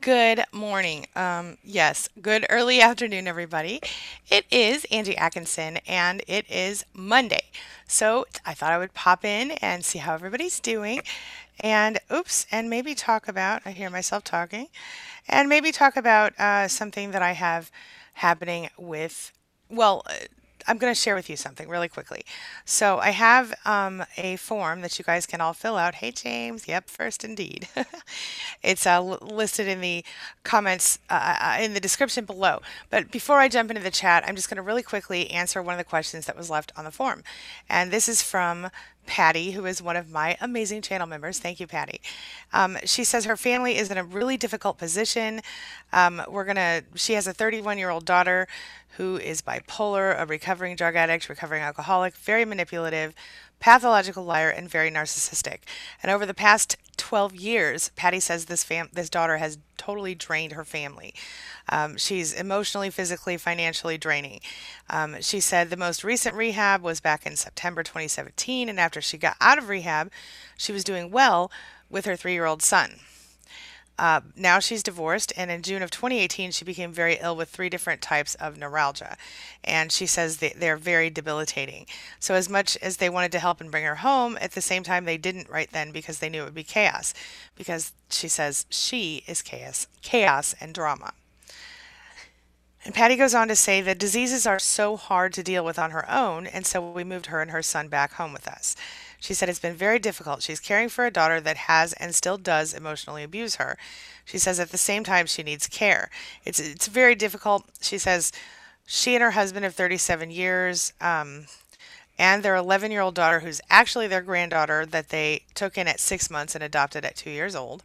Good morning. Yes, good early afternoon, everybody. It is Angie Atkinson and it is Monday. So I thought I would pop in and see how everybody's doing and oops, and maybe talk about, I hear myself talking, and maybe talk about something that I have happening with, well, I'm going to share with you something really quickly. So I have a form that you guys can all fill out. Hey, James. Yep, first indeed. It's listed in the comments in the description below. But before I jump into the chat, I'm just going to really quickly answer one of the questions that was left on the form. And this is from Patty, who is one of my amazing channel members. Thank you, Patty. She says her family is in a really difficult position. She has a 31-year-old daughter who is bipolar, a recovering drug addict, recovering alcoholic, very manipulative, pathological liar, and very narcissistic. And over the past 12 years, Patty says this daughter has totally drained her family. She's emotionally, physically, financially draining. She said the most recent rehab was back in September 2017, and after she got out of rehab, she was doing well with her 3-year-old son. Now she's divorced, and in June of 2018, she became very ill with 3 different types of neuralgia. And she says they're very debilitating. So, as much as they wanted to help and bring her home, at the same time, they didn't right then because they knew it would be chaos. Because she says she is chaos and drama. And Patty goes on to say that diseases are so hard to deal with on her own, and so we moved her and her son back home with us. She said it's been very difficult. She's caring for a daughter that has and still does emotionally abuse her. She says at the same time she needs care. It's very difficult. She says she and her husband of 37 years and their 11-year-old daughter, who's actually their granddaughter, that they took in at 6 months and adopted at 2 years old.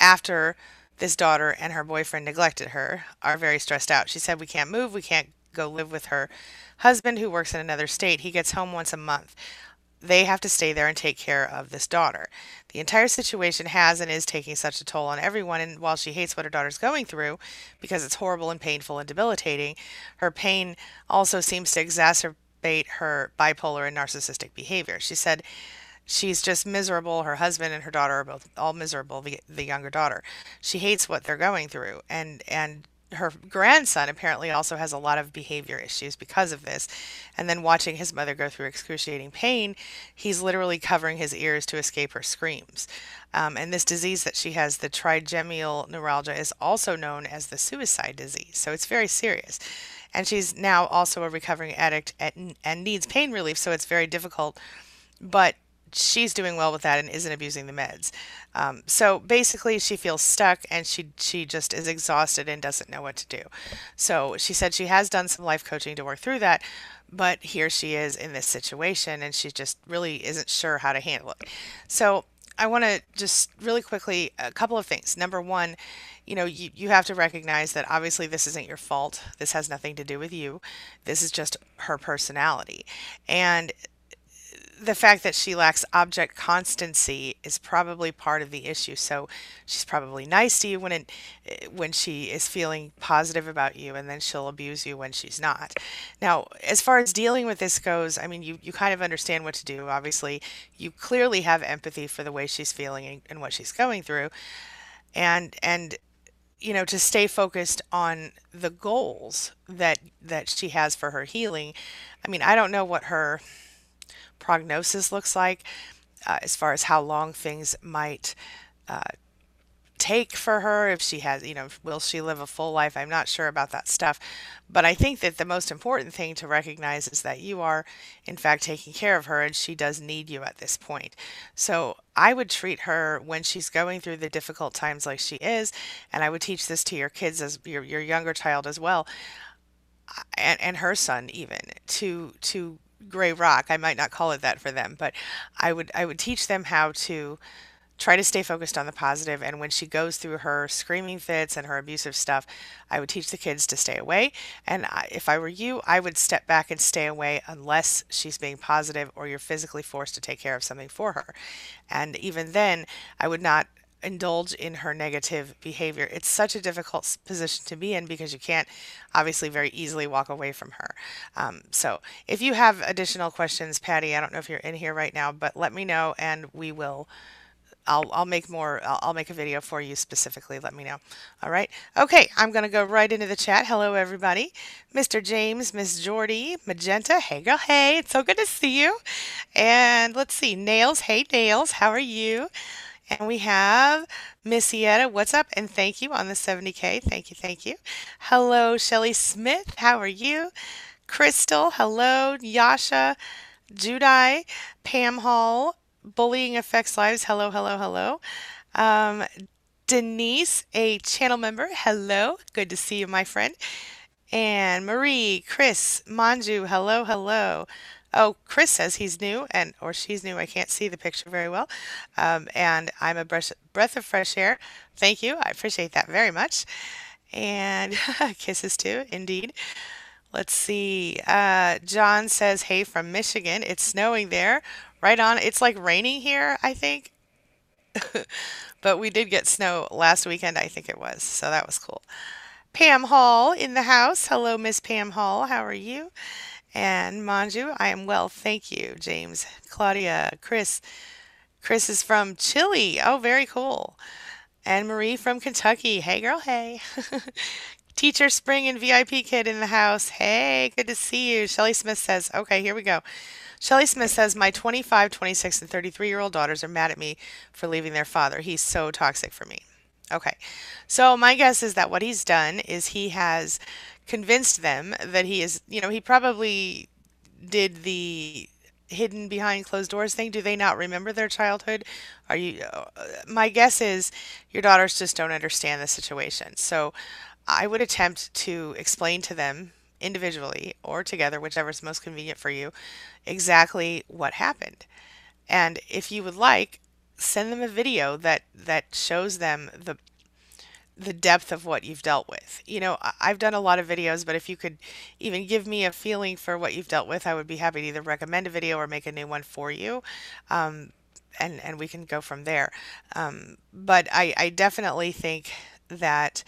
After this daughter and her boyfriend neglected her, are very stressed out. She said, we can't move. We can't go live with her husband who works in another state. He gets home once a month. They have to stay there and take care of this daughter. The entire situation has and is taking such a toll on everyone. And while she hates what her daughter's going through because it's horrible and painful and debilitating, her pain also seems to exacerbate her bipolar and narcissistic behavior. She said, she's just miserable. Her husband and her daughter are both all miserable, the younger daughter. She hates what they're going through. And her grandson apparently also has a lot of behavior issues because of this. And then watching his mother go through excruciating pain, he's literally covering his ears to escape her screams. And this disease that she has, the trigeminal neuralgia, is also known as the suicide disease. So it's very serious. And she's now also a recovering addict and needs pain relief, so it's very difficult. But she's doing well with that and isn't abusing the meds. So basically, she feels stuck and she just is exhausted and doesn't know what to do. So she said she has done some life coaching to work through that, but here she is in this situation and she just really isn't sure how to handle it. So I want to just really quickly a couple of things. Number one, you have to recognize that obviously this isn't your fault. This has nothing to do with you. This is just her personality. And the fact that she lacks object constancy is probably part of the issue. So she's probably nice to you when she is feeling positive about you, and then she'll abuse you when she's not. Now, as far as dealing with this goes, I mean, you kind of understand what to do. Obviously, you clearly have empathy for the way she's feeling and what she's going through, and to stay focused on the goals that she has for her healing. I mean, I don't know what her prognosis looks like, as far as how long things might take for her. If she has, will she live a full life? I'm not sure about that stuff. But I think that the most important thing to recognize is that you are, in fact, taking care of her and she does need you at this point. So I would treat her when she's going through the difficult times like she is, and I would teach this to your kids, as your younger child as well, and her son even, to gray rock. I might not call it that for them, but I would teach them how to try to stay focused on the positive. And when she goes through her screaming fits and her abusive stuff, I would teach the kids to stay away. And if I were you, I would step back and stay away unless she's being positive or you're physically forced to take care of something for her. And even then, I would not indulge in her negative behavior. It's such a difficult position to be in because you can't obviously very easily walk away from her. So if you have additional questions, Patty, I don't know if you're in here right now, but let me know and I'll make more. I'll make a video for you specifically. Let me know. All right. Okay. I'm gonna go right into the chat. Hello, everybody. Mr. James, Miss Jordy, Magenta. Hey, girl. Hey, it's so good to see you. And let's see, Nails. Hey, Nails. How are you? And we have Miss Yetta. What's up? And thank you on the 70K. Thank you. Thank you. Hello, Shelly Smith. How are you? Crystal. Hello, Yasha. Judai, Pam Hall, Bullying Affects Lives. Hello, hello, hello. Um, Denise, a channel member. Hello. Good to see you, my friend. And Marie, Chris, Manju. Hello, hello. Oh, Chris says he's new and or she's new. I can't see the picture very well. And I'm a breath of fresh air. Thank you. I appreciate that very much. And kisses too, indeed. Let's see. John says, hey, from Michigan. It's snowing there. Right on. It's like raining here, I think. But we did get snow last weekend, I think it was. So that was cool. Pam Hall in the house. Hello, Miss Pam Hall. How are you? And Manju, I am well. Thank you. James, Claudia, Chris. Chris is from Chile. Oh, very cool. And Marie from Kentucky. Hey, girl. Hey. Teacher Spring and VIP Kid in the house. Hey, good to see you. Shelly Smith says, okay, here we go. Shelly Smith says, my 25, 26, and 33-year-old daughters are mad at me for leaving their father. He's so toxic for me. Okay, so my guess is that what he's done is he has convinced them that he is, he probably did the hidden behind closed doors thing. Do they not remember their childhood? Are you, my guess is your daughters just don't understand the situation. So I would attempt to explain to them individually or together, whichever is most convenient for you, exactly what happened. And if you would like, send them a video that shows them the depth of what you've dealt with. I've done a lot of videos, but if you could even give me a feeling for what you've dealt with, I would be happy to either recommend a video or make a new one for you. And we can go from there. But I definitely think that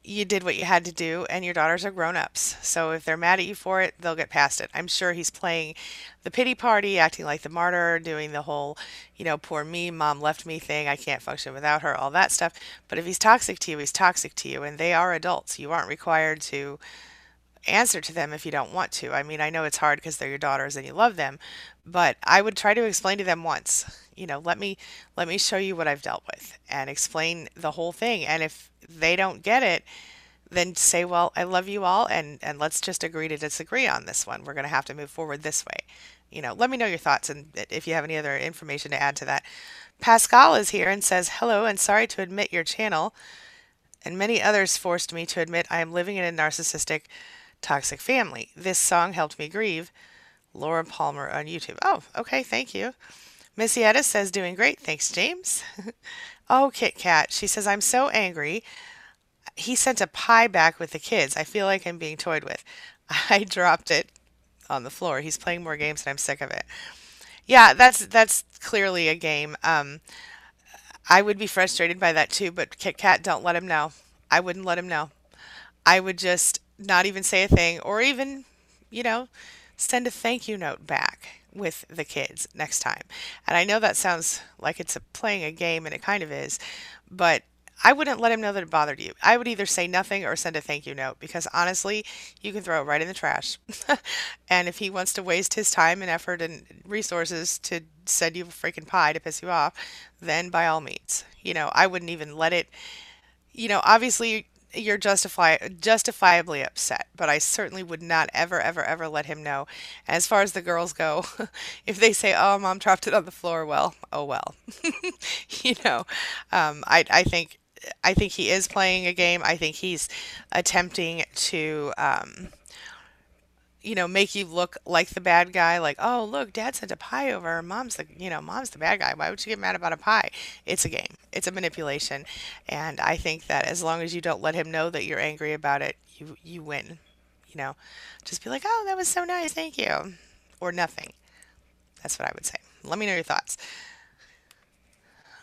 you did what you had to do, and your daughters are grown-ups. So if they're mad at you for it, they'll get past it. I'm sure he's playing the pity party, acting like the martyr, doing the whole, poor me, mom left me thing, I can't function without her, all that stuff. But if he's toxic to you, he's toxic to you, and they are adults. You aren't required to answer to them if you don't want to. I mean, I know it's hard because they're your daughters and you love them, but I would try to explain to them once. Let me show you what I've dealt with and explain the whole thing. And if they don't get it, then say, well, I love you all, and let's just agree to disagree on this one. We're going to have to move forward this way. Let me know your thoughts and if you have any other information to add to that. Pascal is here and says, hello, and sorry to admit your channel and many others forced me to admit I am living in a narcissistic, toxic family. This song helped me grieve. Laura Palmer on YouTube. Oh, okay, thank you. Missy Etta says, doing great. Thanks, James. Oh, Kit Kat. She says, I'm so angry. He sent a pie back with the kids. I feel like I'm being toyed with. I dropped it on the floor. He's playing more games and I'm sick of it. Yeah, that's clearly a game. I would be frustrated by that too, but Kit Kat, don't let him know. I wouldn't let him know. I would just not even say a thing or even, you know, send a thank you note back with the kids next time. And I know that sounds like it's playing a game, and it kind of is, but I wouldn't let him know that it bothered you. I would either say nothing or send a thank you note because honestly, you can throw it right in the trash. And if he wants to waste his time and effort and resources to send you a freaking pie to piss you off, then by all means, I wouldn't even let it, obviously you're justifiably upset, but I certainly would not ever, ever, ever let him know. And as far as the girls go, if they say, "Oh, mom dropped it on the floor," well, oh well. you know, I think he is playing a game. I think he's attempting to, make you look like the bad guy. Like, oh, look, dad sent a pie over. Mom's the bad guy. Why would you get mad about a pie? It's a game. It's a manipulation. And I think that as long as you don't let him know that you're angry about it, you win. Just be like, oh, that was so nice. Thank you. Or nothing. That's what I would say. Let me know your thoughts.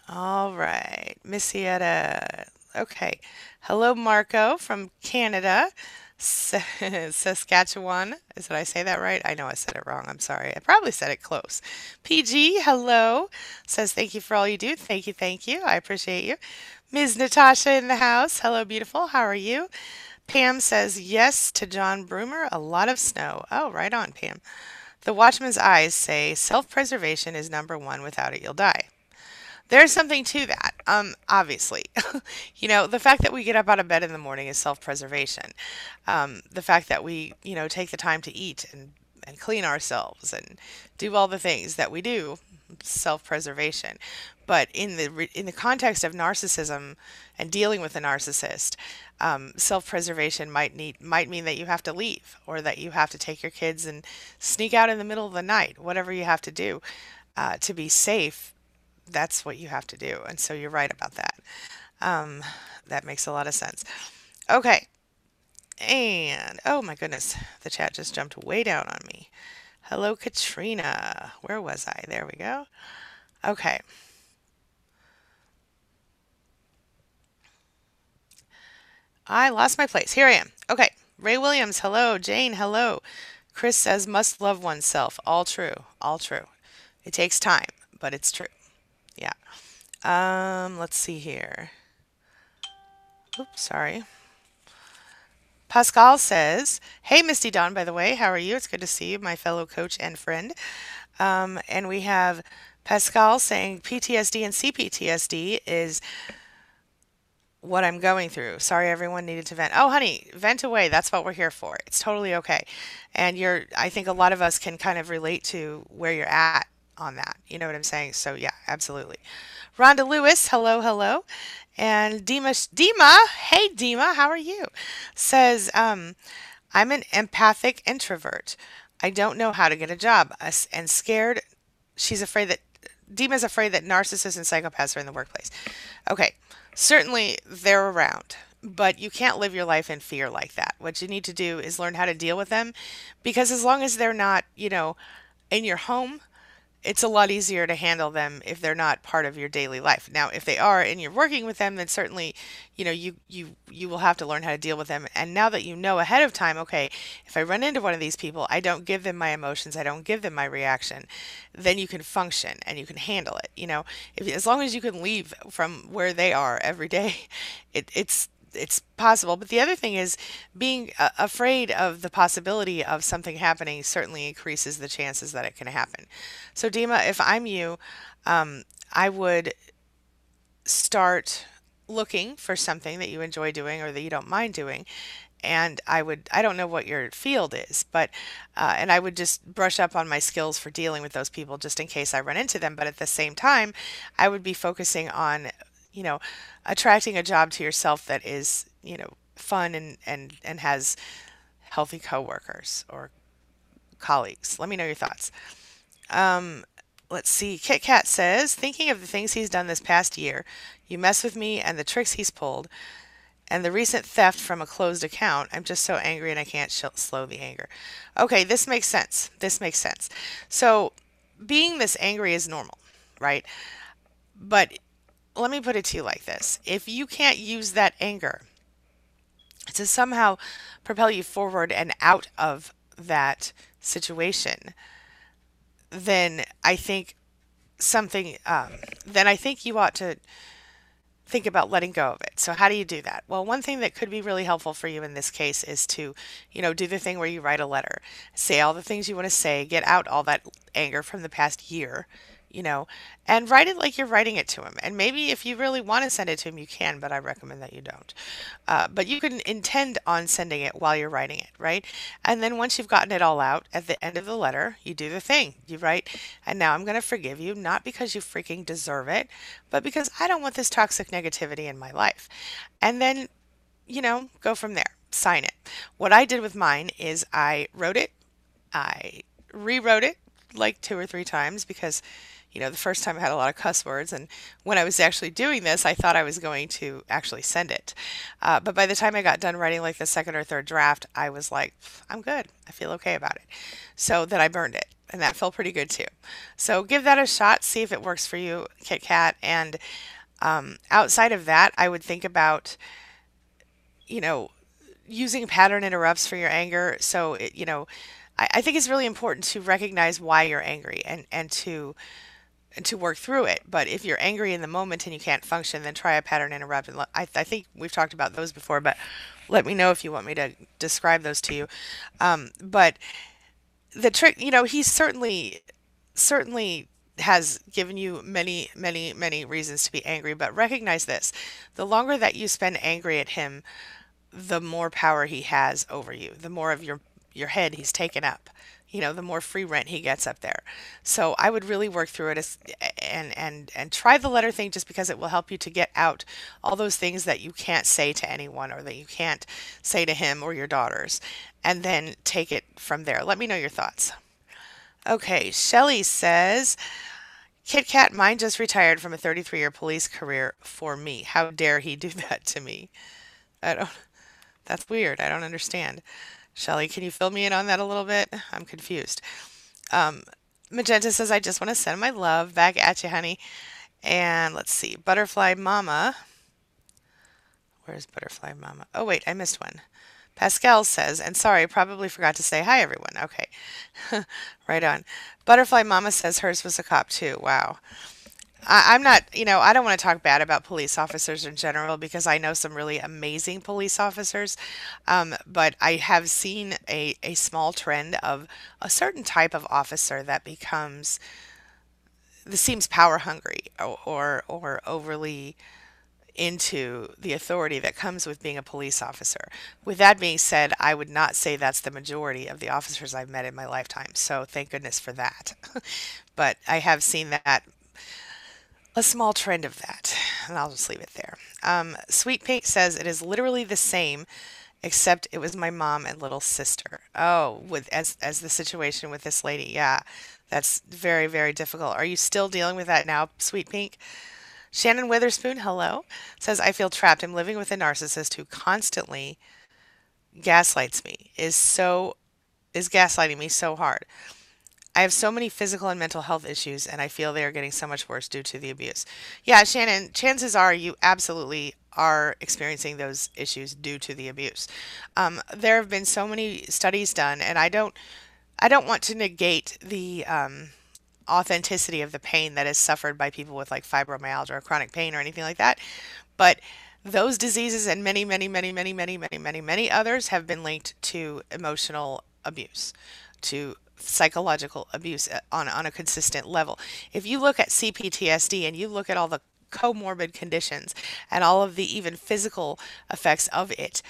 All right, Missietta. Okay. Hello, Marco from Canada. Saskatchewan. Did I say that right? I know I said it wrong. I'm sorry. I probably said it close. PG, hello. Says thank you for all you do. Thank you, thank you. I appreciate you. Ms. Natasha in the house. Hello, beautiful. How are you? Pam says yes to John Broomer. A lot of snow. Oh, right on, Pam. The Watchman's eyes say self-preservation is number one. Without it, you'll die. There's something to that. Obviously, the fact that we get up out of bed in the morning is self-preservation. The fact that we, take the time to eat and clean ourselves and do all the things that we do, self-preservation. But in the context of narcissism and dealing with a narcissist, self-preservation might mean that you have to leave or that you have to take your kids and sneak out in the middle of the night, whatever you have to do to be safe. That's what you have to do. And so you're right about that. Um, that makes a lot of sense. Okay. And oh my goodness, the chat just jumped way down on me. Hello, Katrina. Where was I? There we go. Okay. I lost my place. Here I am. Okay. Ray Williams, hello. Jane, hello. Chris says, must love oneself. All true. All true. It takes time, but it's true. Yeah. Let's see here. Oops, sorry. Pascal says, hey, Misty Dawn, by the way, how are you? It's good to see you, my fellow coach and friend. And we have Pascal saying PTSD and CPTSD is what I'm going through. Sorry, everyone needed to vent. Oh, honey, vent away. That's what we're here for. It's totally okay. And I think a lot of us can kind of relate to where you're at on that. You know what I'm saying? So yeah, absolutely. Rhonda Lewis, hello, hello. And Dima, hey Dima, how are you? Says, I'm an empathic introvert. I don't know how to get a job and scared. She's afraid that Dima's afraid that narcissists and psychopaths are in the workplace. Okay, certainly they're around, but you can't live your life in fear like that. What you need to do is learn how to deal with them because as long as they're not, in your home, it's a lot easier to handle them if they're not part of your daily life. Now, if they are and you're working with them, then certainly, you will have to learn how to deal with them. And now that you know ahead of time, okay, if I run into one of these people, I don't give them my emotions, I don't give them my reaction, then you can function and you can handle it. As long as you can leave from where they are every day, it's possible. But the other thing is being afraid of the possibility of something happening certainly increases the chances that it can happen. So, Dima, if I'm you, I would start looking for something that you enjoy doing or that you don't mind doing. And I don't know what your field is, but, and I would just brush up on my skills for dealing with those people just in case I run into them. But at the same time, I would be focusing on, you know, attracting a job to yourself that is, fun and has healthy coworkers or colleagues. Let me know your thoughts. Um, let's see. Kit Kat says, thinking of the things he's done this past year, you mess with me and the tricks he's pulled, and the recent theft from a closed account, I'm just so angry and I can't slow the anger. Okay, this makes sense. This makes sense. So, being this angry is normal, right? But let me put it to you like this. If you can't use that anger to somehow propel you forward and out of that situation, then I think then I think you ought to think about letting go of it. So how do you do that? Well, one thing that could be really helpful for you in this case is to, do the thing where you write a letter, say all the things you want to say, get out all that anger from the past year, and write it like you're writing it to him. And maybe if you really want to send it to him, you can, but I recommend that you don't. But you can intend on sending it while you're writing it, right? And then once you've gotten it all out, at the end of the letter, you do the thing. You write, and now I'm going to forgive you, not because you freaking deserve it, but because I don't want this toxic negativity in my life. And then, go from there. Sign it. What I did with mine is I wrote it, I rewrote it like 2 or 3 times because the first time I had a lot of cuss words, and when I was actually doing this, I thought I was going to actually send it. But by the time I got done writing like the second or third draft, I was like, I'm good. I feel okay about it. So then I burned it, and that felt pretty good too. So give that a shot, see if it works for you, Kit Kat. And outside of that, I would think about, you know, using pattern interrupts for your anger. So, I think it's really important to recognize why you're angry and to work through it. But if you're angry in the moment and you can't function, then try a pattern interrupt. And I think we've talked about those before, but let me know if you want me to describe those to you. But the trick, he certainly has given you many, many, many reasons to be angry. But recognize this: the longer that you spend angry at him, the more power he has over you, the more of your head he's taken up. The more free rent he gets up there. So I would really work through it and try the letter thing, just because it will help you to get out all those things that you can't say to anyone, or that you can't say to him or your daughters, and then take it from there. Let me know your thoughts. Okay, Shelly says, Kit Kat, mine just retired from a 33-year police career for me. How dare he do that to me? I don't That's weird. I don't understand. Shelly, can you fill me in on that a little bit? I'm confused. Um, Magenta says, I just want to send my love back at you, honey. And let's see. Butterfly Mama. Where's Butterfly Mama? Oh, wait, I missed one. Pascal says, and sorry, probably forgot to say hi, everyone. Okay. Right on. Butterfly Mama says hers was a cop, too. Wow. I'm not, I don't want to talk bad about police officers in general, because I know some really amazing police officers. But I have seen a small trend of a certain type of officer that seems power hungry, or overly into the authority that comes with being a police officer. With that being said, I would not say that's the majority of the officers I've met in my lifetime. So thank goodness for that. But I have seen that a small trend of that, and I'll just leave it there. Sweet Pink says it is literally the same, except it was my mom and little sister. Oh, with as the situation with this lady, yeah, that's very, very difficult. Are you still dealing with that now, Sweet Pink? Shannon Witherspoon, hello, says I feel trapped. I'm living with a narcissist who constantly gaslights me. Is gaslighting me so hard. I have so many physical and mental health issues, and I feel they are getting so much worse due to the abuse. Yeah, Shannon, chances are you absolutely are experiencing those issues due to the abuse. There have been so many studies done, and I don't want to negate the authenticity of the pain that is suffered by people with like fibromyalgia or chronic pain or anything like that, but those diseases and many, many, many, many, many, many, many, many others have been linked to emotional abuse, to psychological abuse on a consistent level. If you look at CPTSD and you look at all the comorbid conditions and all of the even physical effects of it,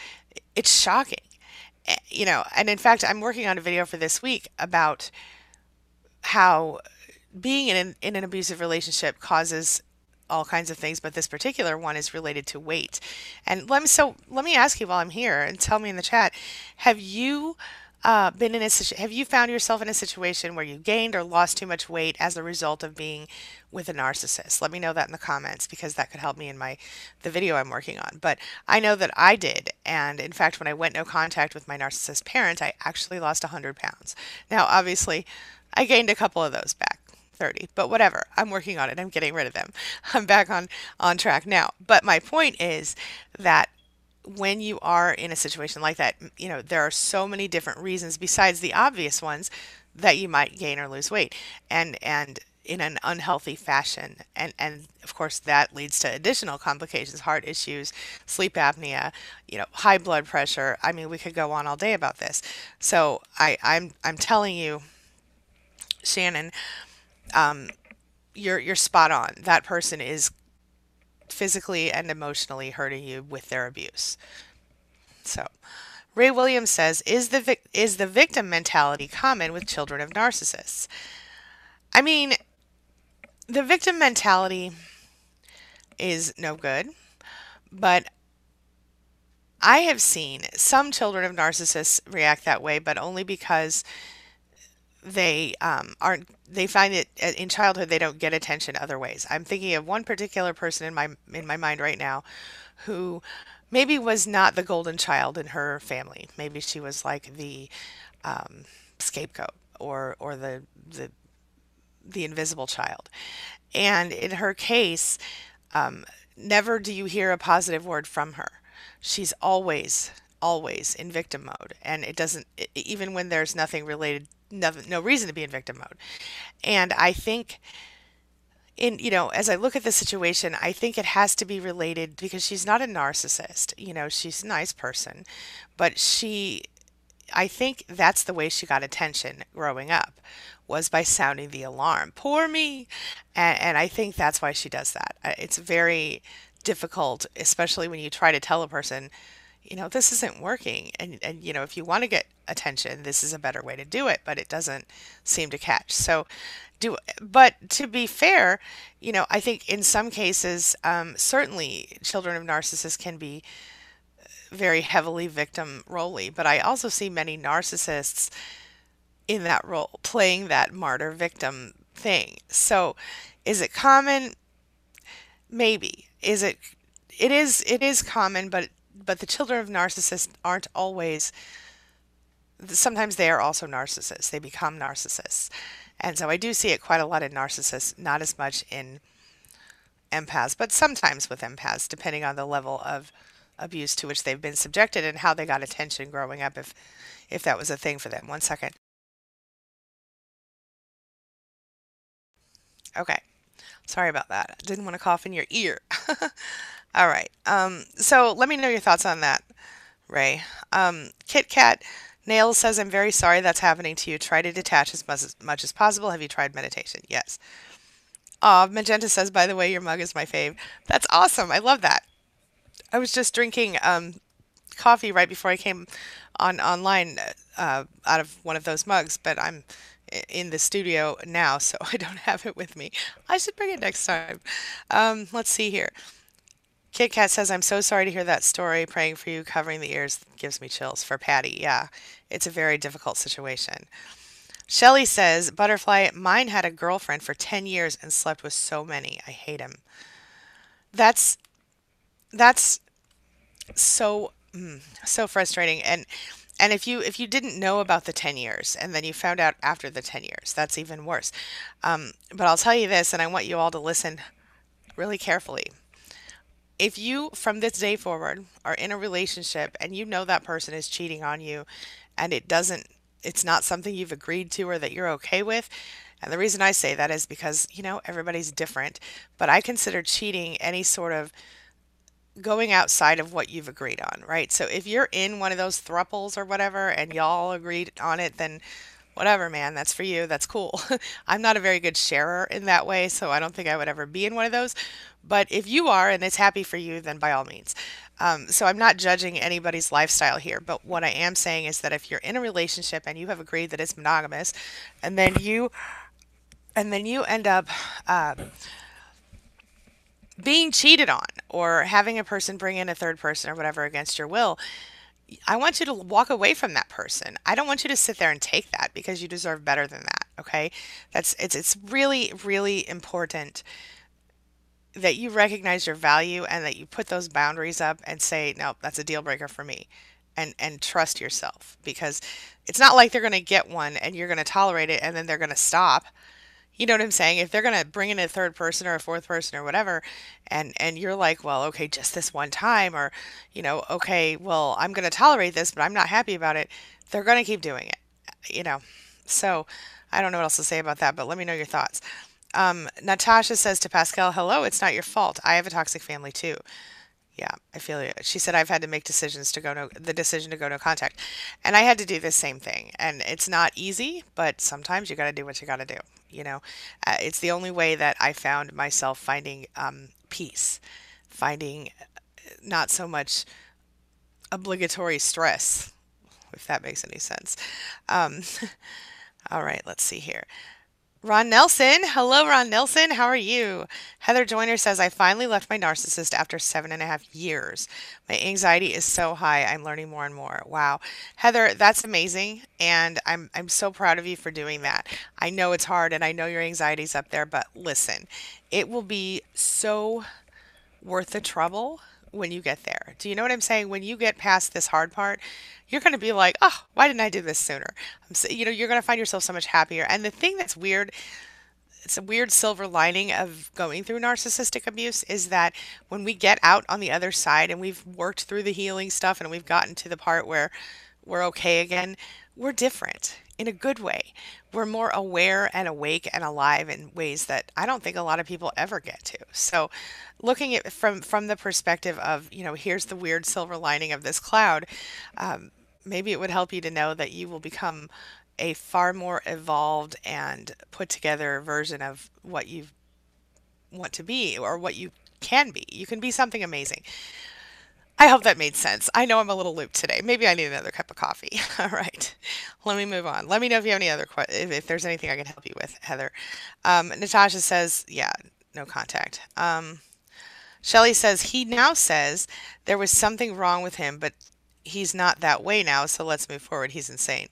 it's shocking. And in fact, I'm working on a video for this week about how being in an abusive relationship causes all kinds of things, but this particular one is related to weight. And let me ask you while I'm here, and tell me in the chat, have you have you found yourself in a situation where you gained or lost too much weight as a result of being with a narcissist? Let me know that in the comments, because that could help me in the video I'm working on. But I know that I did, and in fact, when I went no contact with my narcissist parent, I actually lost 100 pounds. Now, obviously, I gained a couple of those back. 30, but whatever. I'm working on it. I'm getting rid of them. I'm back on track now. But my point is that when you are in a situation like that, there are so many different reasons besides the obvious ones that you might gain or lose weight, and in an unhealthy fashion. And of course that leads to additional complications, heart issues, sleep apnea, high blood pressure. I mean, we could go on all day about this. So I'm telling you, Shannon, you're spot on. That person is physically and emotionally hurting you with their abuse. So, Ray Williams says, is the victim mentality common with children of narcissists? I mean, the victim mentality is no good, but I have seen some children of narcissists react that way, but only because they find it in childhood they don't get attention other ways. I'm thinking of one particular person in my mind right now who maybe was not the golden child in her family. Maybe she was like the scapegoat, or the invisible child. And in her case, never do you hear a positive word from her. She's always always in victim mode, and it doesn't even when there's nothing related, no reason to be in victim mode. And I think as I look at the situation, I think it has to be related because she's not a narcissist. She's a nice person, but I think that's the way she got attention growing up, was by sounding the alarm. Poor me. And I think that's why she does that. It's very difficult, especially when you try to tell a person, this isn't working. And if you want to get attention, this is a better way to do it, but it doesn't seem to catch. But to be fair, I think in some cases, certainly children of narcissists can be very heavily victim roly, but I also see many narcissists in that role playing that martyr victim thing. So is it common? Maybe. It is common, but the children of narcissists aren't always, sometimes they are also narcissists. They become narcissists. And so I do see it quite a lot in narcissists, not as much in empaths, but sometimes with empaths, depending on the level of abuse to which they've been subjected and how they got attention growing up, if that was a thing for them. One second. Okay. Sorry about that. I didn't want to cough in your ear. All right. So let me know your thoughts on that, Ray. Kit Kat Nails says, I'm very sorry that's happening to you. Try to detach as much as possible. Have you tried meditation? Yes. Magenta says, by the way, your mug is my fave. That's awesome. I love that. I was just drinking coffee right before I came online out of one of those mugs, but I'm in the studio now, so I don't have it with me. I should bring it next time. Let's see here. Kit Kat says, I'm so sorry to hear that story. Praying for you, covering the ears gives me chills. For Patty, yeah, it's a very difficult situation. Shelly says, Butterfly, mine had a girlfriend for 10 years and slept with so many. I hate him. That's that's so so frustrating. And if you didn't know about the 10 years and then you found out after the 10 years, that's even worse. But I'll tell you this, and I want you all to listen really carefully. If you, from this day forward, are in a relationship and you know that person is cheating on you and it's not something you've agreed to or that you're okay with, and the reason I say that is because, everybody's different, but I consider cheating any sort of going outside of what you've agreed on, right? So if you're in one of those thruples or whatever and y'all agreed on it, then whatever, man, that's for you. That's cool. I'm not a very good sharer in that way, so I don't think I would ever be in one of those. But if you are and it's happy for you, then by all means. So I'm not judging anybody's lifestyle here, but what I am saying is that if you're in a relationship and you have agreed that it's monogamous, and then you end up being cheated on or having a person bring in a third person or whatever against your will, I want you to walk away from that person. I don't want you to sit there and take that because you deserve better than that, okay? It's really really important that you recognize your value and that you put those boundaries up and say, "No, that's a deal breaker for me." And trust yourself, because it's not like they're going to get one and you're going to tolerate it and then they're going to stop. You know what I'm saying? If they're going to bring in a third person or a fourth person or whatever, and you're like, well, okay, just this one time, or, okay, well, I'm going to tolerate this, but I'm not happy about it, they're going to keep doing it, you know? So I don't know what else to say about that, but let me know your thoughts. Natasha says to Pascal, hello, it's not your fault. I have a toxic family too. Yeah, I feel you. She said I've had to make the decision to go no contact. And I had to do the same thing. And it's not easy, but sometimes you got to do what you got to do. You know, it's the only way that I found myself finding peace, finding not so much obligatory stress, if that makes any sense. Um, all right, let's see here. Ron Nelson. Hello, Ron Nelson. How are you? Heather Joyner says, I finally left my narcissist after 7.5 years. My anxiety is so high. I'm learning more and more. Wow. Heather, that's amazing. And I'm so proud of you for doing that. I know it's hard and I know your anxiety's up there, but listen, it will be so worth the trouble when you get there. Do you know what I'm saying? When you get past this hard part, you're going to be like, oh, why didn't I do this sooner? You're going to find yourself so much happier. And the thing that's weird, it's a weird silver lining of going through narcissistic abuse is that when we get out on the other side and we've worked through the healing stuff and we've gotten to the part where we're okay again, we're different in a good way. We're more aware and awake and alive in ways that I don't think a lot of people ever get to. So, looking at from the perspective of, here's the weird silver lining of this cloud, maybe it would help you to know that you will become a far more evolved and put together version of what you want to be or what you can be. You can be something amazing. I hope that made sense. I know I'm a little looped today. Maybe I need another cup of coffee. All right. Let me move on. Let me know if you have any other if there's anything I can help you with, Heather. Natasha says, yeah, no contact. Shelly says, he now says there was something wrong with him, but he's not that way now, so let's move forward. He's insane.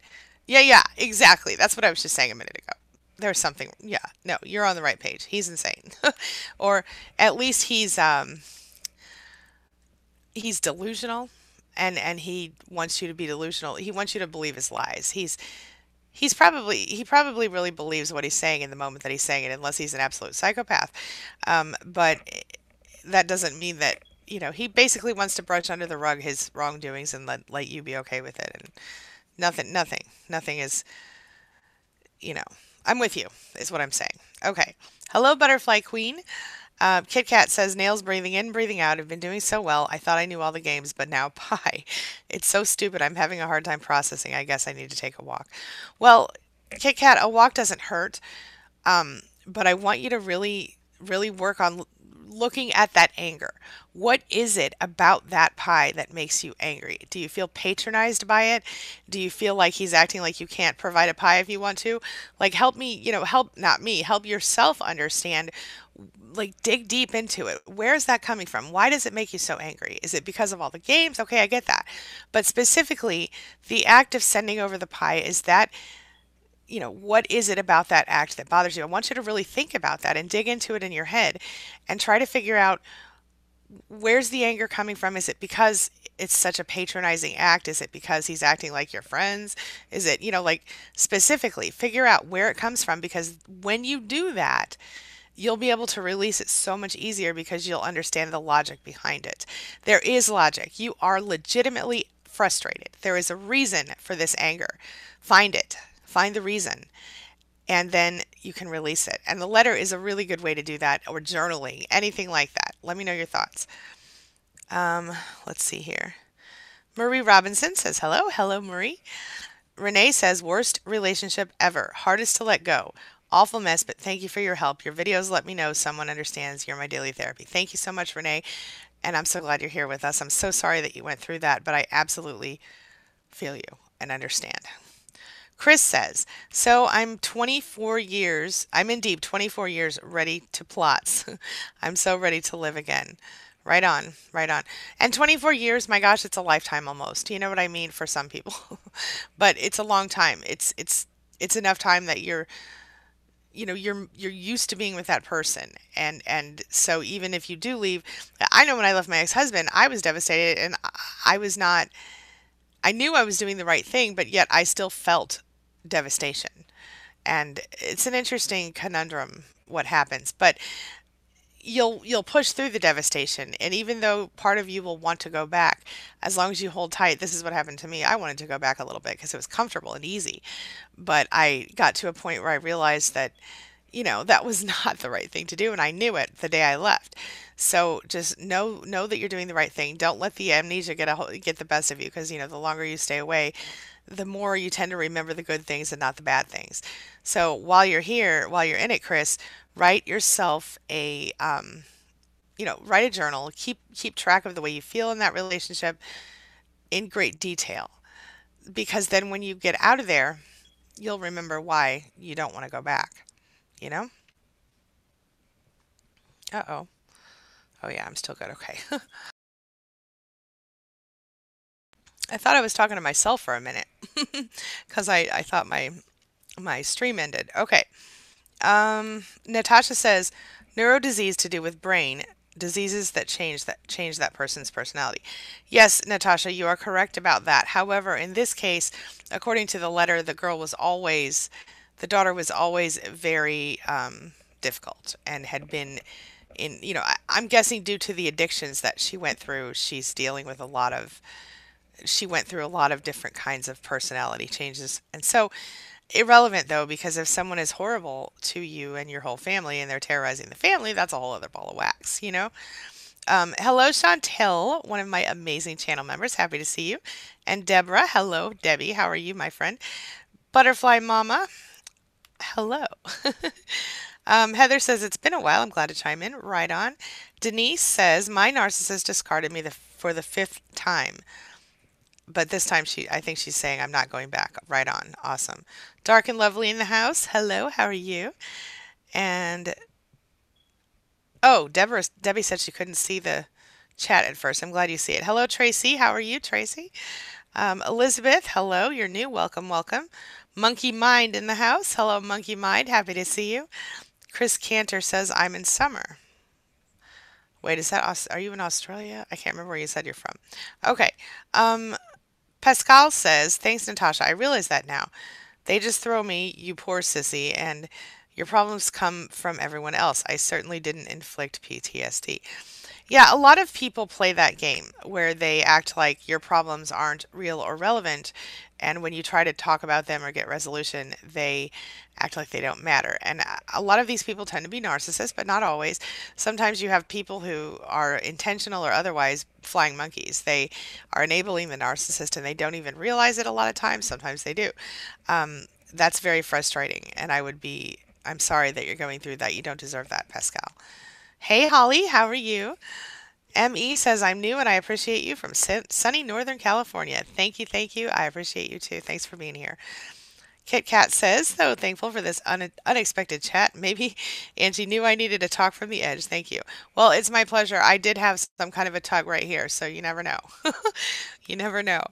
Yeah, yeah, exactly. That's what I was just saying a minute ago. There's something, yeah, no, you're on the right page. He's insane. Or at least he's delusional and he wants you to be delusional. He wants you to believe his lies. He probably really believes what he's saying in the moment that he's saying it, unless he's an absolute psychopath. But that doesn't mean that, he basically wants to brush under the rug his wrongdoings and let you be okay with it. And nothing is, you know, I'm with you, is what I'm saying. Okay. Hello, Butterfly Queen. Kit Kat says, nails breathing in, breathing out. I've been doing so well. I thought I knew all the games, but now pie. It's so stupid. I'm having a hard time processing. I guess I need to take a walk. Well, Kit Kat, a walk doesn't hurt. But I want you to really, really work on looking at that anger. What is it about that pie that makes you angry? Do you feel patronized by it? Do you feel like he's acting like you can't provide a pie if you want to? Like, help me, help, not me, help yourself understand, like, dig deep into it. Where is that coming from? Why does it make you so angry? Is it because of all the games? Okay, I get that. But specifically, the act of sending over the pie, is that, what is it about that act that bothers you? I want you to really think about that and dig into it in your head and try to figure out, where's the anger coming from? Is it because it's such a patronizing act? Is it because he's acting like your friends? Is it, like, specifically figure out where it comes from, because when you do that, you'll be able to release it so much easier because you'll understand the logic behind it. There is logic. You are legitimately frustrated. There is a reason for this anger. Find it. Find the reason. And then you can release it. And the letter is a really good way to do that, or journaling, anything like that. Let me know your thoughts. Let's see here. Marie Robinson says, hello. Hello, Marie. Renee says, worst relationship ever. Hardest to let go. Awful mess, but thank you for your help. Your videos let me know someone understands. You're my daily therapy. Thank you so much, Renee. And I'm so glad you're here with us. I'm so sorry that you went through that, but I absolutely feel you and understand. Chris says, so I'm in deep 24 years, ready to plots. I'm so ready to live again. Right on, right on. And 24 years, my gosh, it's a lifetime almost. You know what I mean, for some people. But it's a long time. It's enough time that you're used to being with that person. And so even if you do leave, I know when I left my ex-husband, I was devastated, and I knew I was doing the right thing, but yet I still felt devastation. And it's an interesting conundrum what happens, but you'll push through the devastation. And even though part of you will want to go back, as long as you hold tight. This is what happened to me. I wanted to go back a little bit because it was comfortable and easy, but I got to a point where I realized that, that was not the right thing to do, and I knew it the day I left. So just know that you're doing the right thing. Don't let the amnesia get the best of you, because the longer you stay away, the more you tend to remember the good things and not the bad things. So while you're here, while you're in it, Chris, write yourself write a journal. Keep track of the way you feel in that relationship in great detail, because then when you get out of there, you'll remember why you don't want to go back. You know? Uh-oh. Oh yeah, I'm still good. Okay. I thought I was talking to myself for a minute because I thought my stream ended. Okay. Natasha says, neurodisease to do with brain diseases that change that person's personality. Yes, Natasha, you are correct about that. However, in this case, according to the letter, the daughter was always very difficult and had been I'm guessing due to the addictions that she went through, she went through a lot of different kinds of personality changes. And so, irrelevant though, because if someone is horrible to you and your whole family and they're terrorizing the family, that's a whole other ball of wax. Hello, Chantel, one of my amazing channel members. Happy to see you. And Deborah, hello, Debbie. How are you, my friend? Butterfly Mama, hello. Heather says, it's been a while. I'm glad to chime in. Right on. Denise says, my narcissist discarded me for the fifth time. But this time I think she's saying I'm not going back. Right on. Awesome. Dark and lovely in the house. Hello, how are you? And oh, Debbie said she couldn't see the chat at first. I'm glad you see it. Hello, Tracy. How are you, Tracy? Elizabeth, hello. You're new. Welcome, welcome. Monkey Mind in the house. Hello, Monkey Mind. Happy to see you. Chris Cantor says, I'm in summer. Wait, are you in Australia? I can't remember where you said you're from. Okay. Pascal says, thanks, Natasha. I realize that now. They just throw me, you poor sissy, and your problems come from everyone else. I certainly didn't inflict PTSD. Yeah, a lot of people play that game where they act like your problems aren't real or relevant, and when you try to talk about them or get resolution, they act like they don't matter. And a lot of these people tend to be narcissists, but not always. Sometimes you have people who are intentional or otherwise flying monkeys. They are enabling the narcissist and they don't even realize it a lot of times. Sometimes they do. That's very frustrating, and I'm sorry that you're going through that. You don't deserve that, Pascal. Hey, Holly, how are you? ME says, I'm new and I appreciate you from sunny Northern California. Thank you, thank you. I appreciate you too. Thanks for being here. Kit Kat says, so thankful for this unexpected chat. Maybe Angie knew I needed a talk from the edge. Thank you. Well, it's my pleasure. I did have some kind of a tug right here, so you never know. You never know.